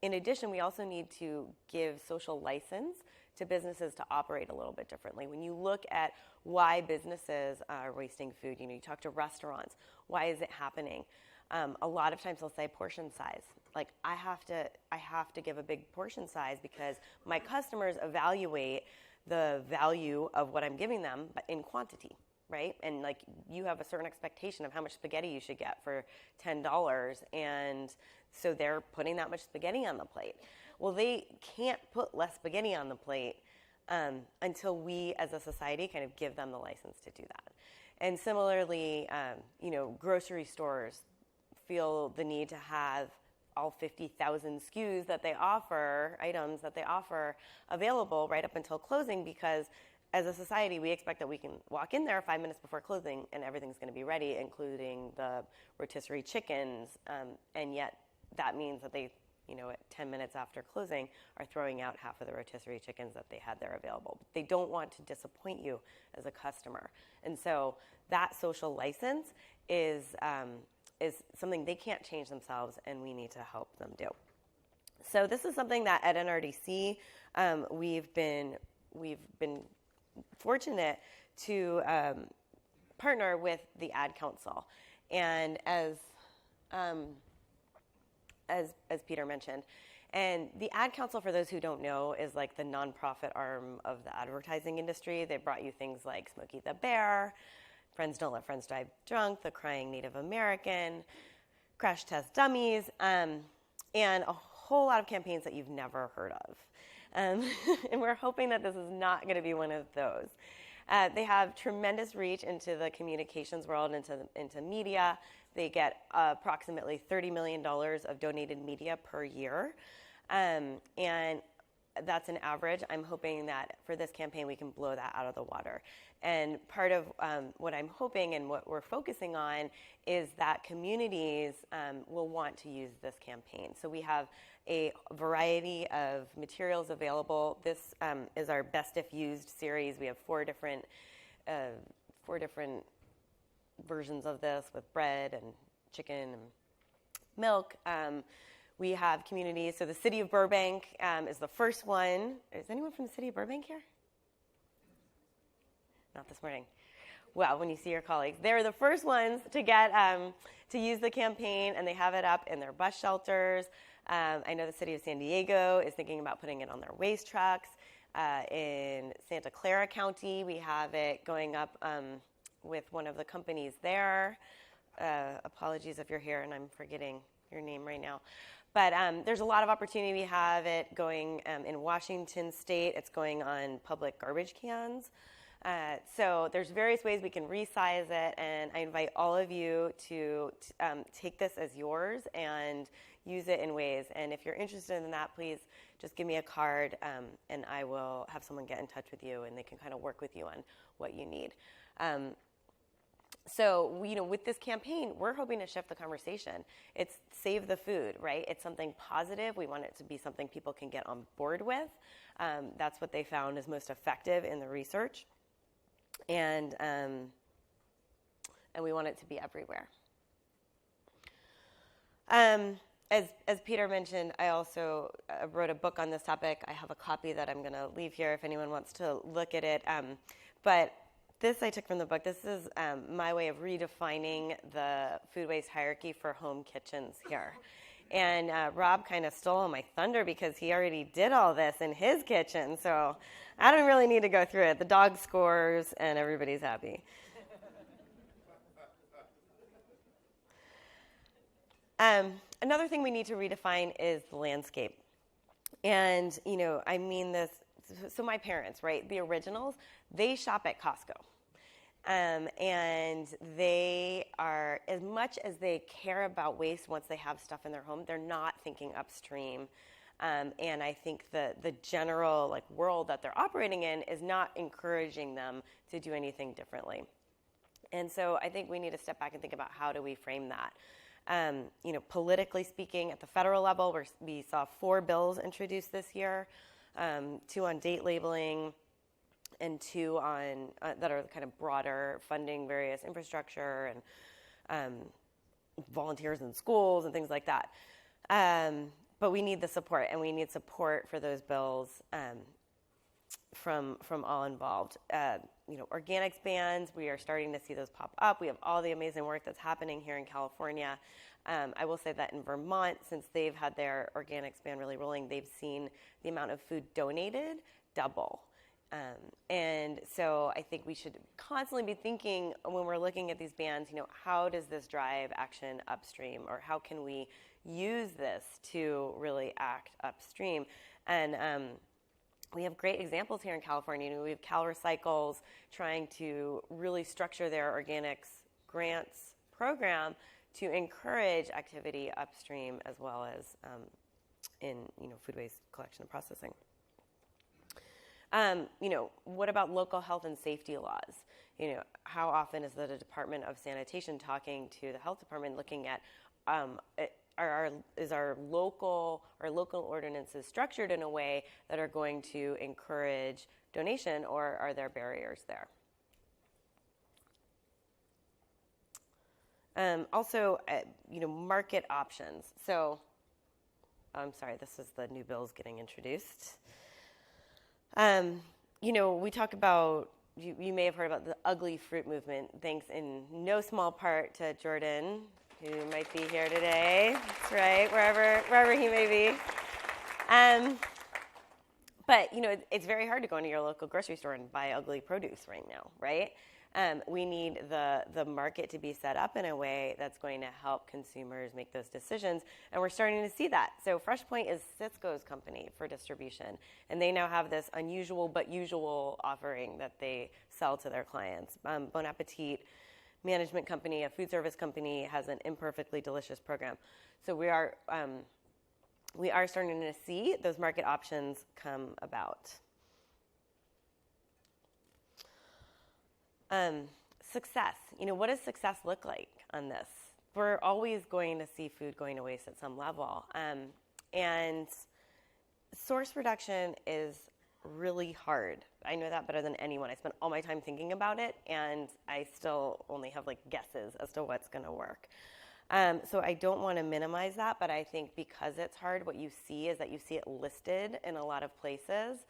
in addition, we also need to give social license to businesses to operate a little bit differently. When you look at why businesses are wasting food, you talk to restaurants, why is it happening? A lot of times they'll say portion size. Like, I have to give a big portion size because my customers evaluate the value of what I'm giving them in quantity, right? And like, you have a certain expectation of how much spaghetti you should get for $10, and so they're putting that much spaghetti on the plate. Well, they can't put less spaghetti on the plate until we as a society kind of give them the license to do that. And similarly, grocery stores feel the need to have all 50,000 SKUs that they offer, items that they offer available right up until closing, because as a society, we expect that we can walk in there 5 minutes before closing and everything's going to be ready, including the rotisserie chickens. And yet that means that they, at 10 minutes after closing, are throwing out half of the rotisserie chickens that they had there available. They don't want to disappoint you as a customer. And so that social license is something they can't change themselves, and we need to help them do. So this is something that at NRDC we've been fortunate to partner with the Ad Council, and as Peter mentioned, and the Ad Council, for those who don't know, is like the nonprofit arm of the advertising industry. They brought you things like Smokey the Bear, Friends Don't Let Friends Drive Drunk, The Crying Native American, Crash Test Dummies, and a whole lot of campaigns that you've never heard of. And we're hoping that this is not going to be one of those. They have tremendous reach into the communications world, into media. They get approximately $30 million of donated media per year. And that's an average. I'm hoping that for this campaign, we can blow that out of the water. And part of what I'm hoping and what we're focusing on is that communities will want to use this campaign. So we have a variety of materials available. This is our Best If Used series. We have four different versions of this with bread and chicken and milk. We have communities. So the city of Burbank is the first one. Is anyone from the city of Burbank here? Not this morning. Well, when you see your colleagues, they're the first ones to get to use the campaign, and they have it up in their bus shelters. I know the city of San Diego is thinking about putting it on their waste trucks. In Santa Clara County, we have it going up with one of the companies there. Apologies if you're here and I'm forgetting your name right now. But there's a lot of opportunity. We have it going in Washington State. It's going on public garbage cans. So there's various ways we can resize it, and I invite all of you to take this as yours and use it in ways. And if you're interested in that, please just give me a card, and I will have someone get in touch with you, and they can kind of work with you on what you need. So, with this campaign, we're hoping to shift the conversation. It's save the food, right? It's something positive. We want it to be something people can get on board with. That's what they found is most effective in the research. And we want it to be everywhere. As Peter mentioned, I also wrote a book on this topic. I have a copy that I'm going to leave here if anyone wants to look at it. But this I took from the book. This is my way of redefining the food waste hierarchy for home kitchens here. And Rob kind of stole my thunder because he already did all this in his kitchen. So I don't really need to go through it. The dog scores and everybody's happy. Another thing we need to redefine is the landscape. And, I mean this, so my parents, right, the originals, they shop at Costco. And they are, as much as they care about waste once they have stuff in their home, they're not thinking upstream. And I think the general world that they're operating in is not encouraging them to do anything differently. And so I think we need to step back and think about how do we frame that. Politically speaking, at the federal level, we saw 4 bills introduced this year, 2 on date labeling, and 2 on that are kind of broader, funding various infrastructure and volunteers in schools and things like that. But we need the support, and we need support for those bills from all involved. Organics bans, we are starting to see those pop up. We have all the amazing work that's happening here in California. I will say that in Vermont, since they've had their organics ban really rolling, they've seen the amount of food donated double. And so I think we should constantly be thinking when we're looking at these bans, how does this drive action upstream, or how can we use this to really act upstream? And we have great examples here in California. We have CalRecycles trying to really structure their organics grants program to encourage activity upstream as well as in food waste collection and processing. What about local health and safety laws? How often is the Department of Sanitation talking to the health department, looking at is our local ordinances structured in a way that are going to encourage donation, or are there barriers there? Also, market options. So, I'm sorry, this is the new bills getting introduced. We talk about, you may have heard about the ugly fruit movement, thanks in no small part to Jordan, who might be here today. That's right, wherever he may be. But, it's very hard to go into your local grocery store and buy ugly produce right now, right? We need the market to be set up in a way that's going to help consumers make those decisions, and we're starting to see that. So FreshPoint is Cisco's company for distribution, and they now have this unusual but usual offering that they sell to their clients. Bon Appetit management company, a food service company, has an imperfectly delicious program. So we are starting to see those market options come about. Success. What does success look like on this? We're always going to see food going to waste at some level. And source reduction is really hard. I know that better than anyone. I spent all my time thinking about it, and I still only have guesses as to what's going to work. So I don't want to minimize that, but I think because it's hard, what you see is that you see it listed in a lot of places,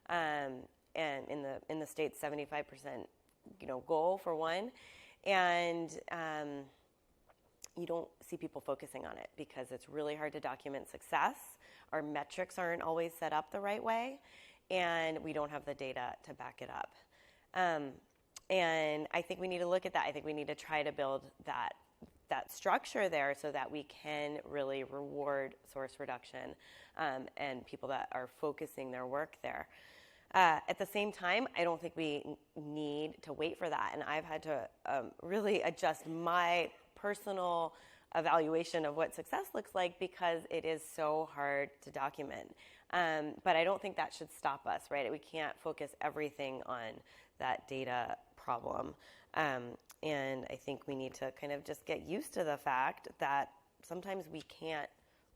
and in the state's 75% goal for one, and you don't see people focusing on it because it's really hard to document success. Our metrics aren't always set up the right way, and we don't have the data to back it up. And I think we need to look at that. I think we need to try to build that structure there so that we can really reward source reduction and people that are focusing their work there. At the same time, I don't think we need to wait for that. And I've had to really adjust my personal evaluation of what success looks like because it is so hard to document. But I don't think that should stop us, right? We can't focus everything on that data problem. And I think we need to kind of just get used to the fact that sometimes we can't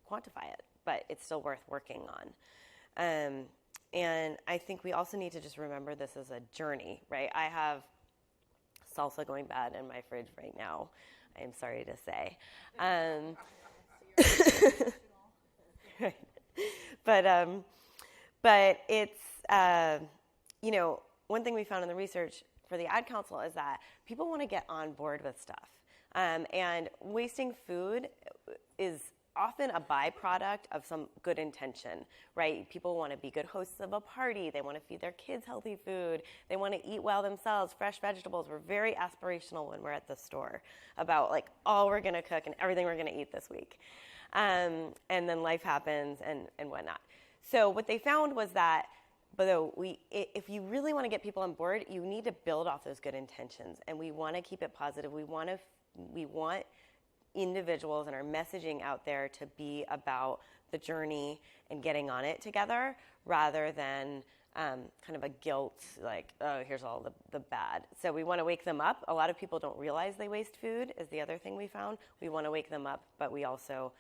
quantify it, but it's still worth working on. And I think we also need to just remember this is a journey, right? I have salsa going bad in my fridge right now, I'm sorry to say. Right. But it's, one thing we found in the research for the Ad Council is that people want to get on board with stuff. And wasting food is often a byproduct of some good intention, right? People want to be good hosts of a party. They want to feed their kids healthy food. They want to eat well themselves, fresh vegetables. We're very aspirational when we're at the store about like all we're going to cook and everything we're going to eat this week. And then life happens and whatnot. So what they found was that if you really want to get people on board, you need to build off those good intentions, and we want to keep it positive. We want individuals and our messaging out there to be about the journey and getting on it together, rather than kind of a guilt, like, oh, here's all the bad. So we want to wake them up. A lot of people don't realize they waste food, is the other thing we found. We want to wake them up, but we also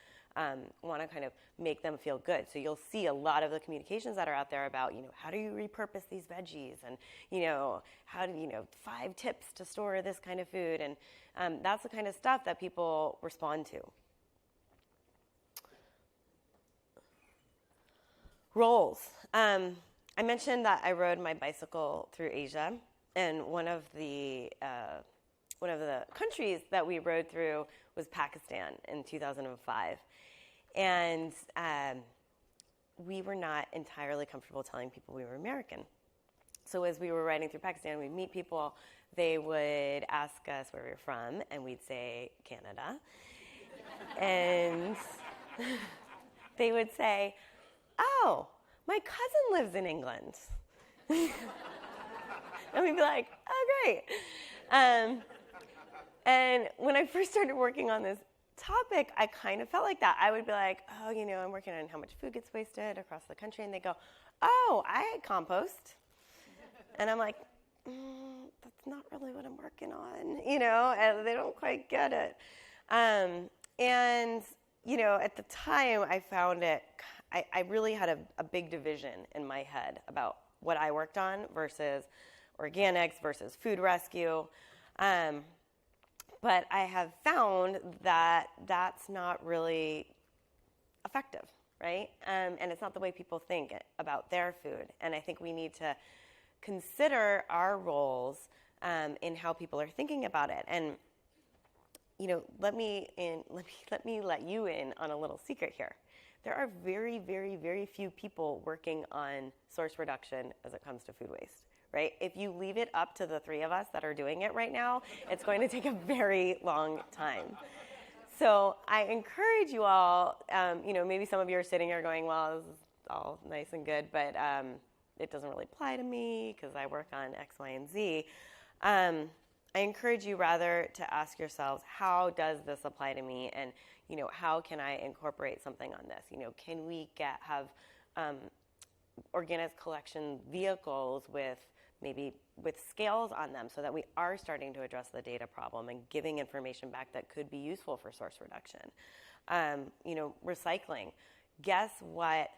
want to kind of make them feel good. So you'll see a lot of the communications that are out there about, how do you repurpose these veggies, and, how do 5 tips to store this kind of food, and that's the kind of stuff that people respond to. Roles. I mentioned that I rode my bicycle through Asia, and one of the countries that we rode through was Pakistan in 2005. And we were not entirely comfortable telling people we were American. So as we were riding through Pakistan, we'd meet people. They would ask us where we were from, and we'd say Canada. And they would say, oh, my cousin lives in England. And we'd be like, oh, great. And when I first started working on this topic, I kind of felt like that. I would be like, oh, I'm working on how much food gets wasted across the country. And they go, oh, I compost. And I'm like, that's not really what I'm working on, and they don't quite get it. And, at the time I found it, I really had a big division in my head about what I worked on versus organics versus food rescue. But I have found that that's not really effective, right? And it's not the way people think about their food. And I think we need to consider our roles in how people are thinking about it. And let me let you in on a little secret here. There are very, very, very few people working on source reduction as it comes to food waste. Right? If you leave it up to the 3 of us that are doing it right now, it's going to take a very long time. So I encourage you all, maybe some of you are sitting here going, well, this is all nice and good, but it doesn't really apply to me because I work on X, Y, and Z. I encourage you rather to ask yourselves, how does this apply to me? And, how can I incorporate something on this? Can we have organics collection vehicles with scales on them so that we are starting to address the data problem and giving information back that could be useful for source reduction. Recycling. Guess what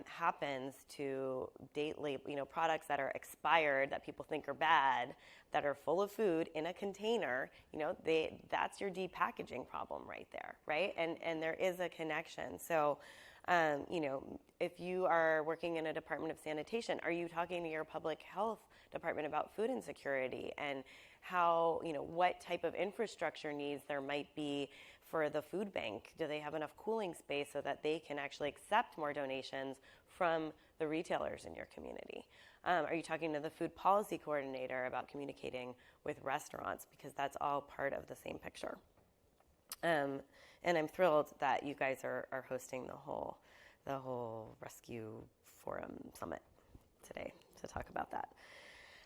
happens to products that are expired that people think are bad, that are full of food in a container, that's your depackaging problem right there, right? And there is a connection. So, if you are working in a department of sanitation, are you talking to your public health department about food insecurity and how, what type of infrastructure needs there might be for the food bank? Do they have enough cooling space so that they can actually accept more donations from the retailers in your community? Are you talking to the food policy coordinator about communicating with restaurants? Because that's all part of the same picture. And I'm thrilled that you guys are hosting the whole Rescue Forum Summit today to talk about that.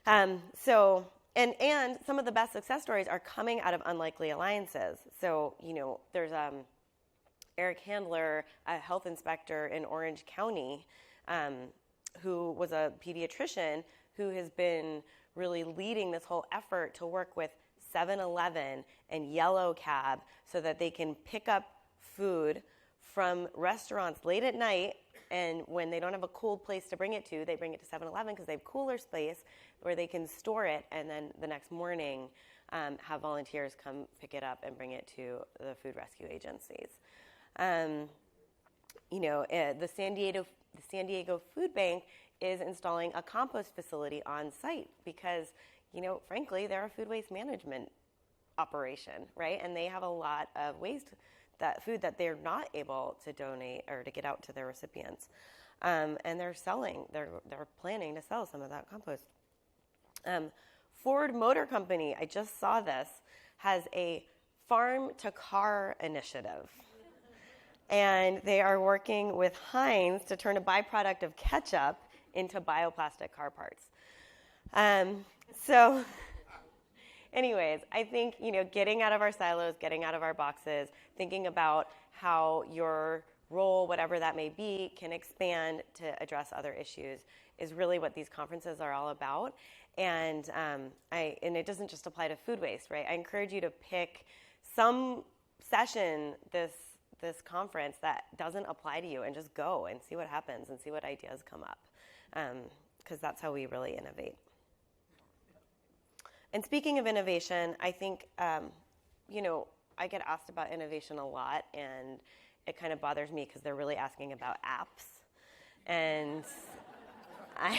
And some of the best success stories are coming out of unlikely alliances. So, there's Eric Handler, a health inspector in Orange County, who was a pediatrician who has been really leading this whole effort to work with 7-Eleven and Yellow Cab so that they can pick up food from restaurants late at night, and when they don't have a cool place to bring it to, they bring it to 7-Eleven because they have cooler space where they can store it, and then the next morning have volunteers come pick it up and bring it to the food rescue agencies. The San Diego Food Bank is installing a compost facility on site because, frankly, they're a food waste management operation, right? And they have a lot of waste that food that they're not able to donate or to get out to their recipients. And they're planning to sell some of that compost. Ford Motor Company, I just saw this, has a farm to car initiative. And they are working with Heinz to turn a byproduct of ketchup into bioplastic car parts. So anyways, I think, getting out of our silos, getting out of our boxes, thinking about how your role, whatever that may be, can expand to address other issues is really what these conferences are all about. And it doesn't just apply to food waste, right? I encourage you to pick some session this conference that doesn't apply to you and just go and see what happens and see what ideas come up, because that's how we really innovate. And speaking of innovation, I think, I get asked about innovation a lot, and it kind of bothers me because they're really asking about apps. And I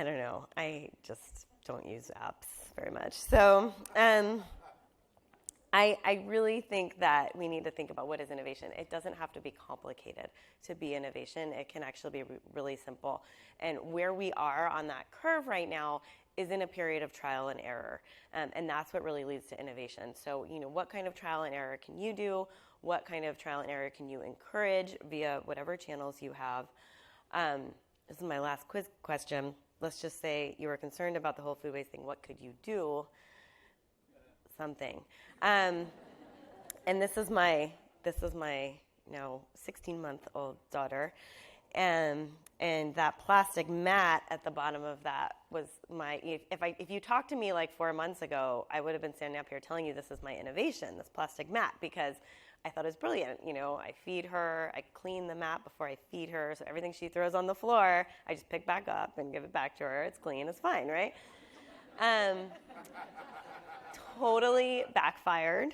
don't know. I just don't use apps very much. So I really think that we need to think about what is innovation. It doesn't have to be complicated to be innovation. It can actually be really simple. And where we are on that curve right now is in a period of trial and error. And that's what really leads to innovation. So, what kind of trial and error can you do? What kind of trial and error can you encourage via whatever channels you have? This is my last quiz question. Let's just say you were concerned about the whole food waste thing. What could you do? Something. And this is my now 16-month-old daughter. And that plastic mat at the bottom of that was if you talked to me like 4 months ago, I would have been standing up here telling you this is my innovation, this plastic mat, because I thought it was brilliant. I feed her, I clean the mat before I feed her, so everything she throws on the floor, I just pick back up and give it back to her. It's clean, it's fine, right? Totally backfired.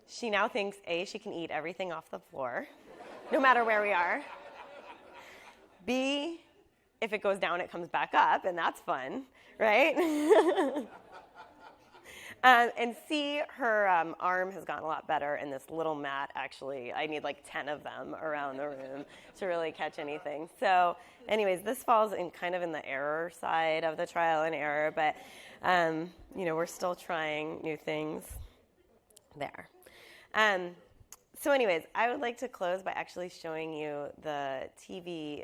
She now thinks, A, she can eat everything off the floor, no matter where we are. B, if it goes down, it comes back up, and that's fun, right? And C, her arm has gotten a lot better, and this little mat, actually, I need like 10 of them around the room to really catch anything. So anyways, this falls in kind of in the error side of the trial and error, but we're still trying new things there. So anyways, I would like to close by actually showing you the TV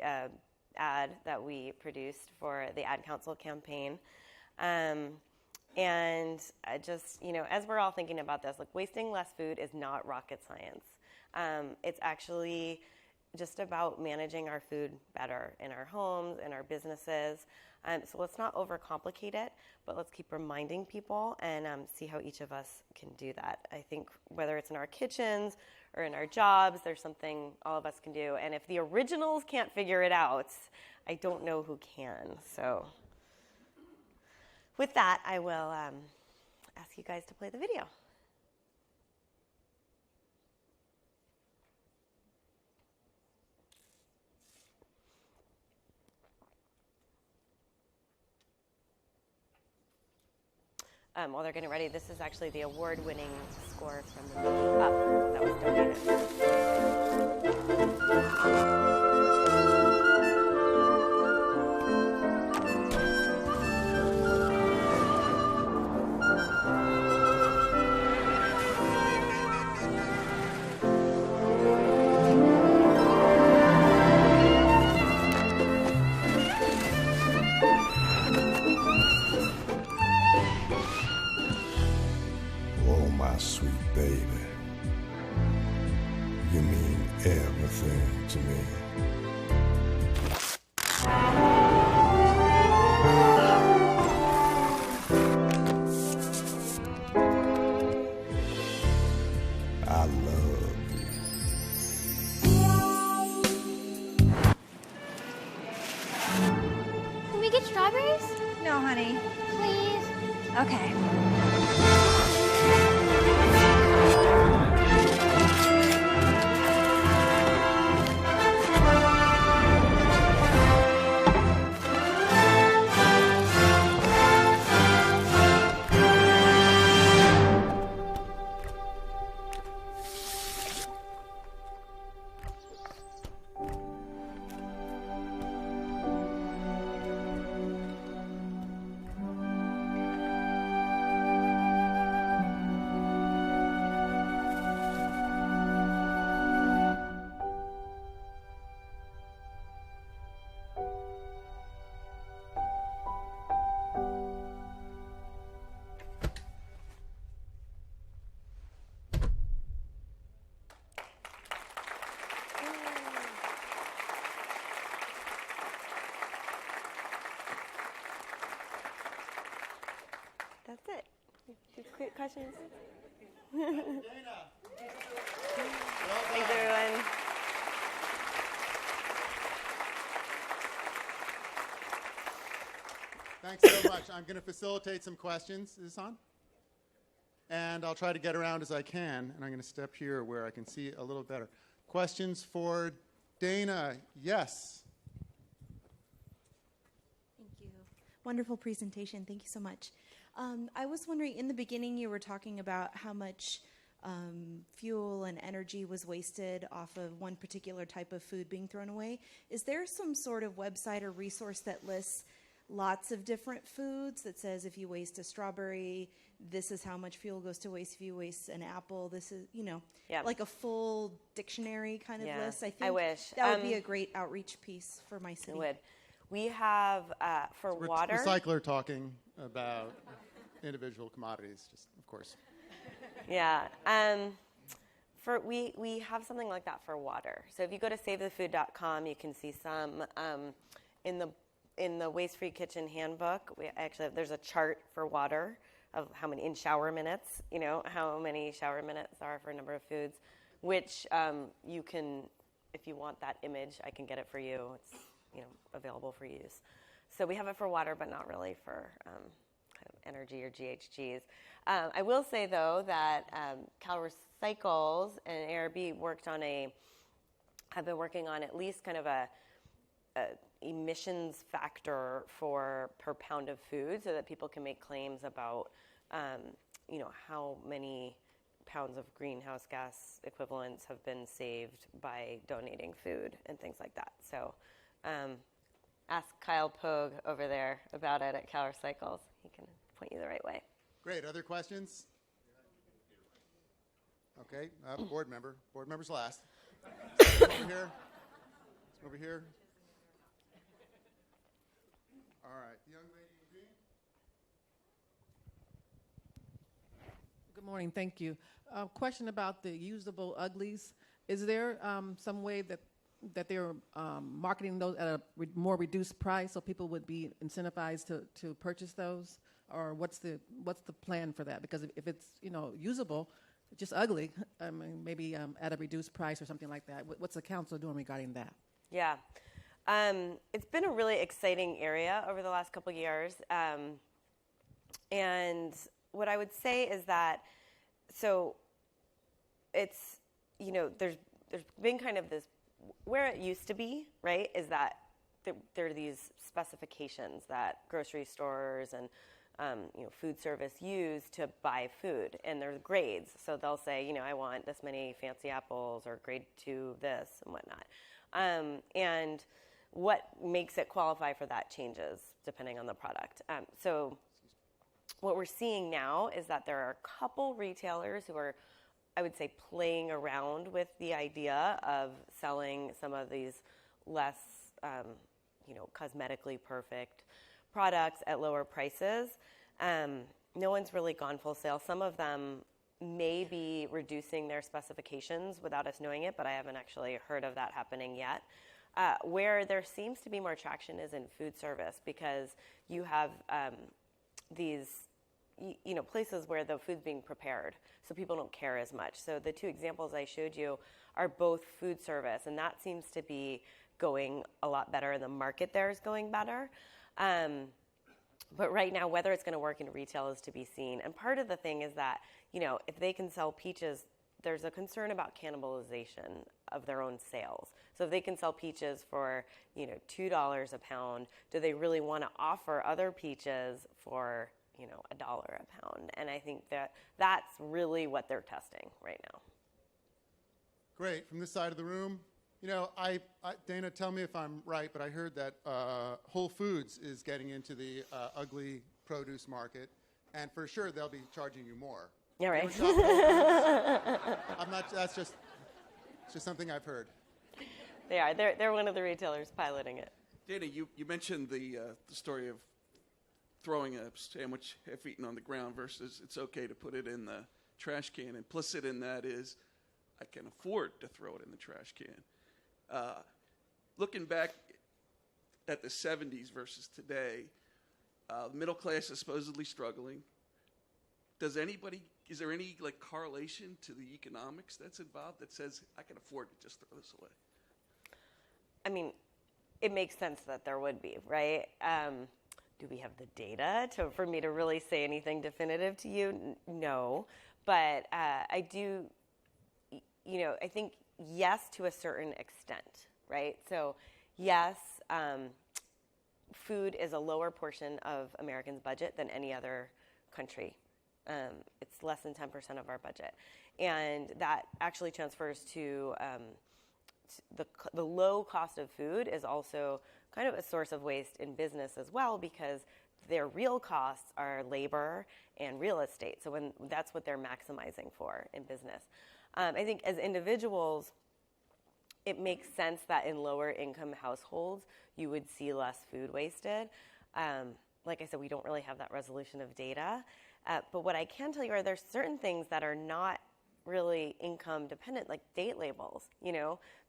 ad that we produced for the Ad Council campaign. And just, as we're all thinking about this, like wasting less food is not rocket science. It's actually just about managing our food better in our homes, in our businesses. So let's not overcomplicate it, but let's keep reminding people and see how each of us can do that. I think whether it's in our kitchens or in our jobs, there's something all of us can do. And if the originals can't figure it out, I don't know who can. So with that, I will ask you guys to play the video. While they're getting ready, this is actually the award-winning score from the movie Up that was donated. Sweet baby, you mean everything to me. I love you. Can we get strawberries? No, honey. Please? Okay. Quick questions? Dana. Thanks, everyone. Thanks so much. I'm going to facilitate some questions. Is this on? And I'll try to get around as I can. And I'm going to step here where I can see a little better. Questions for Dana? Yes. Thank you. Wonderful presentation. Thank you so much. I was wondering, in the beginning, you were talking about how much fuel and energy was wasted off of one particular type of food being thrown away. Is there some sort of website or resource that lists lots of different foods that says if you waste a strawberry, this is how much fuel goes to waste? If you waste an apple, this is, Yep. like a full dictionary kind of list? I think I wish. that would be a great outreach piece for my city. It would. We have, for water. Recycler talking about individual commodities, just of course. Yeah. We have something like that for water. So if you go to savethefood.com, you can see some in the Waste-Free Kitchen Handbook. There's a chart for water of how many in shower minutes. How many shower minutes are for a number of foods, which you can, if you want that image, I can get it for you. It's available for use. So we have it for water, but not really for kind of energy or GHGs. I will say, though, that Cal Recycles and ARB have been working on at least kind of a emissions factor per pound of food, so that people can make claims about, how many pounds of greenhouse gas equivalents have been saved by donating food and things like that. So ask Kyle Pogue over there about it at Cal Recycles. He can point you the right way. Great. Other questions? Okay. Board members last. Over here. Over here. All right. Young lady in green. Good morning. Thank you. Question about the usable uglies. Is there some way that they're marketing those at a more reduced price so people would be incentivized to purchase those? Or what's the plan for that? Because if it's usable, just ugly, I mean, maybe at a reduced price or something like that. What's the council doing regarding that? Yeah. It's been a really exciting area over the last couple of years. And what I would say is that, so it's, there's been kind of this, where it used to be, right, is that there are these specifications that grocery stores and food service use to buy food, and there's grades. So they'll say, I want this many fancy apples or grade 2 this and whatnot. And what makes it qualify for that changes depending on the product. So what we're seeing now is that there are a couple retailers who are, I would say, playing around with the idea of selling some of these less, cosmetically perfect products at lower prices. No one's really gone full sale. Some of them may be reducing their specifications without us knowing it, but I haven't actually heard of that happening yet. Where there seems to be more traction is in food service, because you have these places where the food's being prepared, so people don't care as much. So the two examples I showed you are both food service, and that seems to be going a lot better, and the market there is going better. But right now, whether it's going to work in retail is to be seen. And part of the thing is that, if they can sell peaches, there's a concern about cannibalization of their own sales. So if they can sell peaches for, $2 a pound, do they really want to offer other peaches for, $1 a pound? And I think that's really what they're testing right now. Great. From this side of the room, Dana, tell me if I'm right, but I heard that Whole Foods is getting into the ugly produce market, and for sure they'll be charging you more. Yeah, right. I'm not. That's just something I've heard. They are. They're one of the retailers piloting it. Dana, you mentioned the story of throwing a sandwich half-eaten on the ground versus it's okay to put it in the trash can. Implicit in that is I can afford to throw it in the trash can. Looking back at the 70s versus today, the middle class is supposedly struggling. is there any like correlation to the economics that's involved that says I can afford to just throw this away? I mean, it makes sense that there would be, right? Do we have the data for me to really say anything definitive to you? No. But I do, I think yes to a certain extent, right? So yes, food is a lower portion of Americans' budget than any other country. It's less than 10% of our budget. And that actually transfers to the low cost of food is also kind of a source of waste in business as well, because their real costs are labor and real estate. So that's what they're maximizing for in business. I think as individuals, it makes sense that in lower income households, you would see less food wasted. Like I said, we don't really have that resolution of data. But what I can tell you are there's certain things that are not really income dependent, like date labels.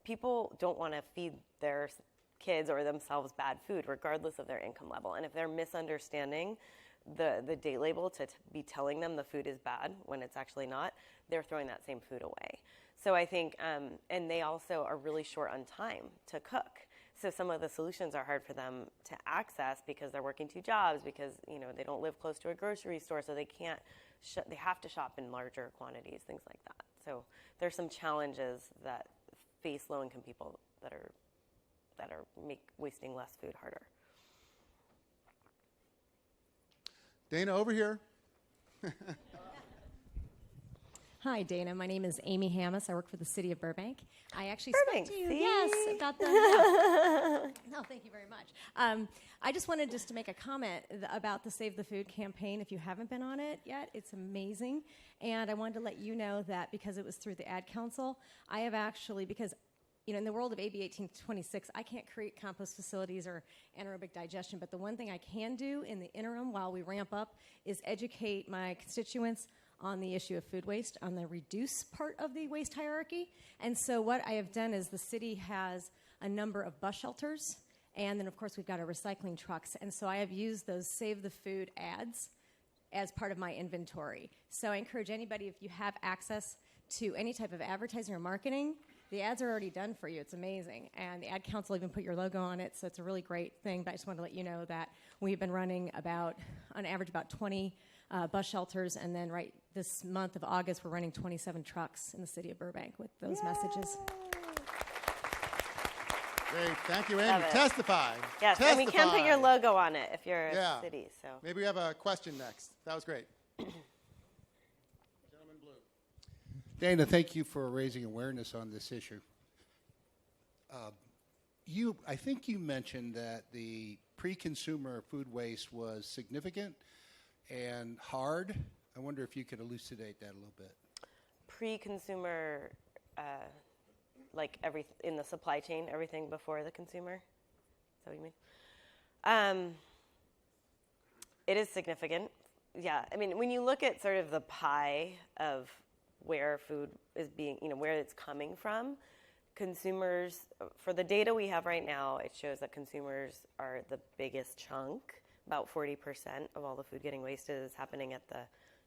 People don't want to feed their kids or themselves bad food, regardless of their income level. And if they're misunderstanding the date label to be telling them the food is bad when it's actually not, they're throwing that same food away. So I think, and they also are really short on time to cook. So some of the solutions are hard for them to access because they're working 2 jobs, because they don't live close to a grocery store, so they can't. They have to shop in larger quantities, things like that. So there's some challenges that face low-income people that make wasting less food harder. Dana, over here. Hi, Dana. My name is Amy Hammis. I work for the city of Burbank. I actually Burbank, spoke to you. see? Yes, about the. Yeah. No, thank you very much. I just wanted to make a comment about the Save the Food campaign. If you haven't been on it yet, it's amazing. And I wanted to let you know that because it was through the Ad Council, I have actually, because in the world of AB 1826, I can't create compost facilities or anaerobic digestion, but the one thing I can do in the interim while we ramp up is educate my constituents on the issue of food waste, on the reduce part of the waste hierarchy. And so what I have done is the city has a number of bus shelters, and then of course we've got our recycling trucks. And so I have used those Save the Food ads as part of my inventory. So I encourage anybody, if you have access to any type of advertising or marketing, the ads are already done for you. It's amazing. And the Ad Council even put your logo on it, so it's a really great thing. But I just wanted to let you know that we've been running on average about 20 bus shelters, and then right this month of August, we're running 27 trucks in the city of Burbank with those messages. Great. Thank you, Amy. Love it. Testify. Yes, Testify. and we can put your logo on it if you're Yeah. a city. So Maybe we have a question next. That was great. Gentleman blue. Dana, thank you for raising awareness on this issue. I think you mentioned that the pre-consumer food waste was significant and hard. I wonder if you could elucidate that a little bit. pre-consumer, like in the supply chain, everything before the consumer. Is that what you mean? It is significant. Yeah, I mean, when you look at sort of the pie of where food is being, where it's coming from, consumers, for the data we have right now, it shows that consumers are the biggest chunk. About 40% of all the food getting wasted is happening at the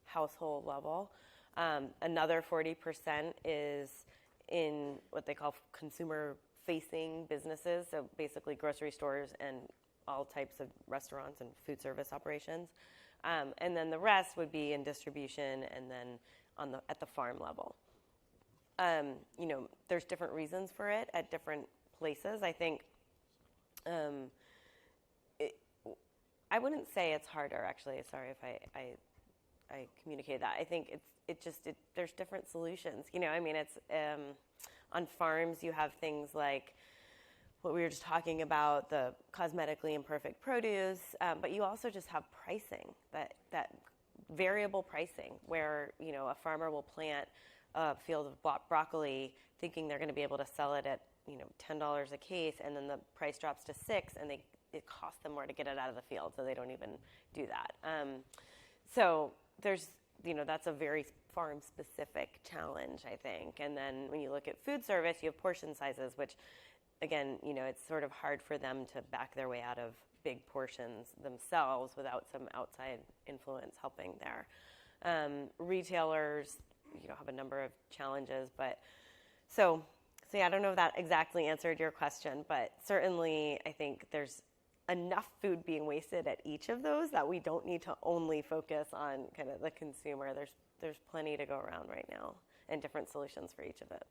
household level. Another 40% is in what they call consumer-facing businesses, so basically grocery stores and all types of restaurants and food service operations. And then the rest would be in distribution and then at the farm level. There's different reasons for it at different places. I think I wouldn't say it's harder, actually. Sorry if I communicated that. I think there's different solutions. It's on farms you have things like what we were just talking about, the cosmetically imperfect produce, but you also just have pricing, that variable pricing where, a farmer will plant a field of broccoli thinking they're going to be able to sell it at, $10 a case, and then the price drops to $6, and it costs them more to get it out of the field, so they don't even do that. So there's, that's a very farm-specific challenge, I think. And then when you look at food service, you have portion sizes, which, again, it's sort of hard for them to back their way out of big portions themselves without some outside influence helping there. Retailers, have a number of challenges, but so yeah, I don't know if that exactly answered your question, but certainly I think there's enough food being wasted at each of those that we don't need to only focus on kind of the consumer. There's plenty to go around right now and different solutions for each of it.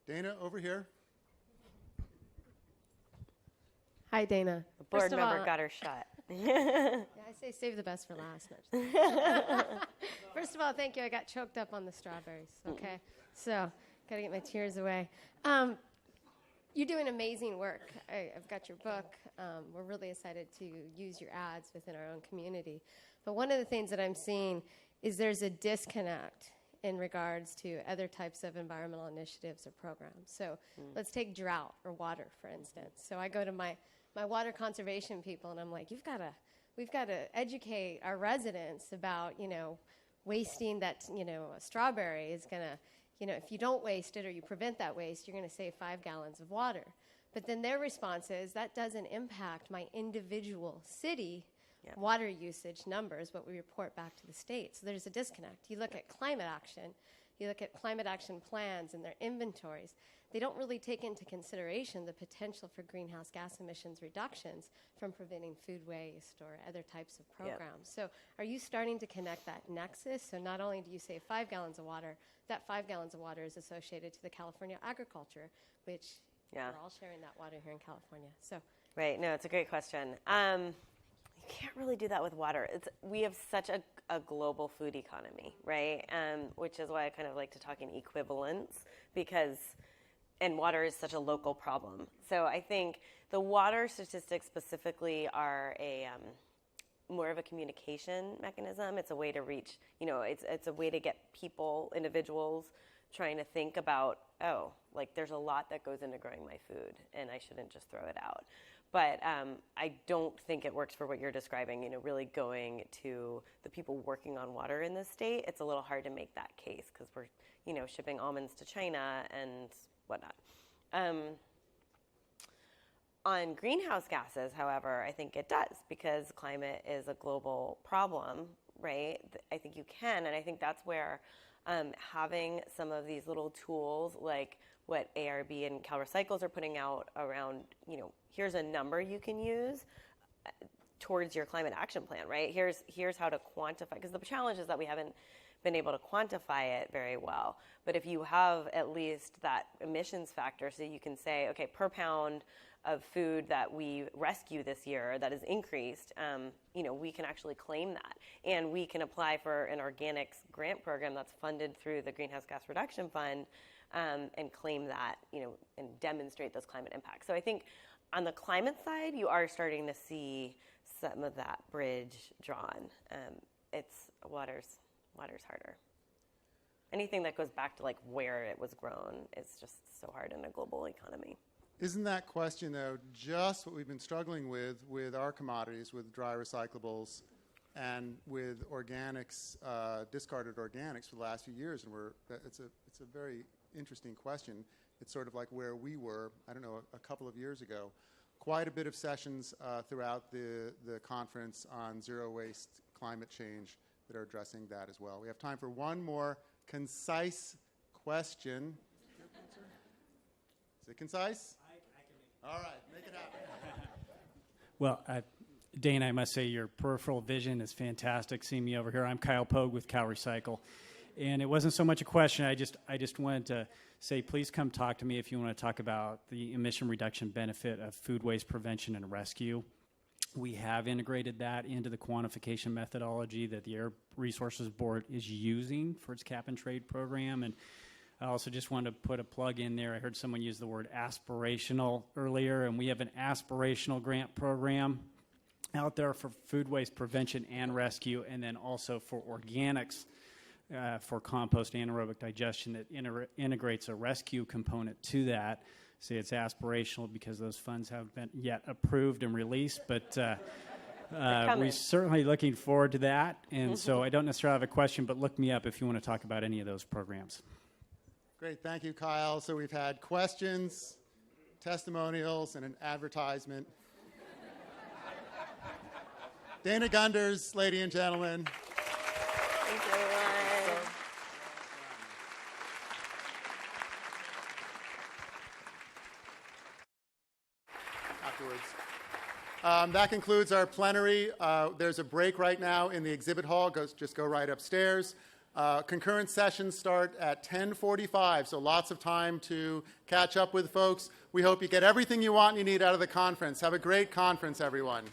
Dana, over here. Hi, Dana. The board member got her shot. Yeah, I say save the best for last. First of all, thank you. I got choked up on the strawberries. Okay, so got to get my tears away. You're doing amazing work. I've got your book. We're really excited to use your ads within our own community. But one of the things that I'm seeing is there's a disconnect in regards to other types of environmental initiatives or programs. So let's take drought or water, for instance. So I go to my water conservation people, and I'm like, we've got to educate our residents about, wasting that, a strawberry is going to, if you don't waste it or you prevent that waste, you're going to save 5 gallons of water. But then their response is, that doesn't impact my individual city water usage numbers, what we report back to the state. So there's a disconnect. You look at climate action, you look at climate action plans and their inventories. They don't really take into consideration the potential for greenhouse gas emissions reductions from preventing food waste or other types of programs. So are you starting to connect that nexus? So not only do you save 5 gallons of water, that 5 gallons of water is associated to the California agriculture, which we're all sharing that water here in California. So Right. No, it's a great question. You can't really do that with water. We have such a global food economy, right? Which is why I kind of like to talk in equivalence, and water is such a local problem. So I think the water statistics specifically are more of a communication mechanism. It's a way to reach, it's a way to get people, individuals, trying to think about, there's a lot that goes into growing my food, and I shouldn't just throw it out. But I don't think it works for what you're describing, really going to the people working on water in this state. It's a little hard to make that case because we're, shipping almonds to China and whatnot. On greenhouse gases, however, I think it does, because climate is a global problem, right? I think you can, and I think that's where having some of these little tools like what ARB and CalRecycles are putting out around, here's a number you can use towards your climate action plan, right? Here's how to quantify, because the challenge is that we haven't been able to quantify it very well. But if you have at least that emissions factor, so you can say, okay, per pound of food that we rescue this year that is increased, we can actually claim that. And we can apply for an organics grant program that's funded through the Greenhouse Gas Reduction Fund, and claim that, and demonstrate those climate impacts. So I think on the climate side, you are starting to see some of that bridge drawn. Water's harder. Anything that goes back to where it was grown is just so hard in a global economy. Isn't that question, though, just what we've been struggling with our commodities, with dry recyclables and with organics, discarded organics for the last few years? And it's a very interesting question. It's sort of like where we were, a couple of years ago. Quite a bit of sessions throughout the conference on zero waste climate change that are addressing that as well. We have time for one more concise question. Is it concise? I can make it. All right, make it happen. Well, Dana, I must say your peripheral vision is fantastic. Seeing me over here, I'm Kyle Pogue with CalRecycle. And it wasn't so much a question. I just wanted to say, please come talk to me if you want to talk about the emission reduction benefit of food waste prevention and rescue. We have integrated that into the quantification methodology that the Air Resources Board is using for its cap and trade program. And I also just wanted to put a plug in there. I heard someone use the word aspirational earlier, and we have an aspirational grant program out there for food waste prevention and rescue, and then also for organics, for compost anaerobic digestion that integrates a rescue component to that. See, it's aspirational because those funds haven't been yet approved and released, but we're certainly looking forward to that. And so I don't necessarily have a question, but look me up if you want to talk about any of those programs. Great, thank you, Kyle. So we've had questions, testimonials, and an advertisement. Dana Gunders, ladies and gentlemen. afterwards. That concludes our plenary. There's a break right now in the exhibit hall. Just go right upstairs. Concurrent sessions start at 10:45, so lots of time to catch up with folks. We hope you get everything you want and you need out of the conference. Have a great conference, everyone.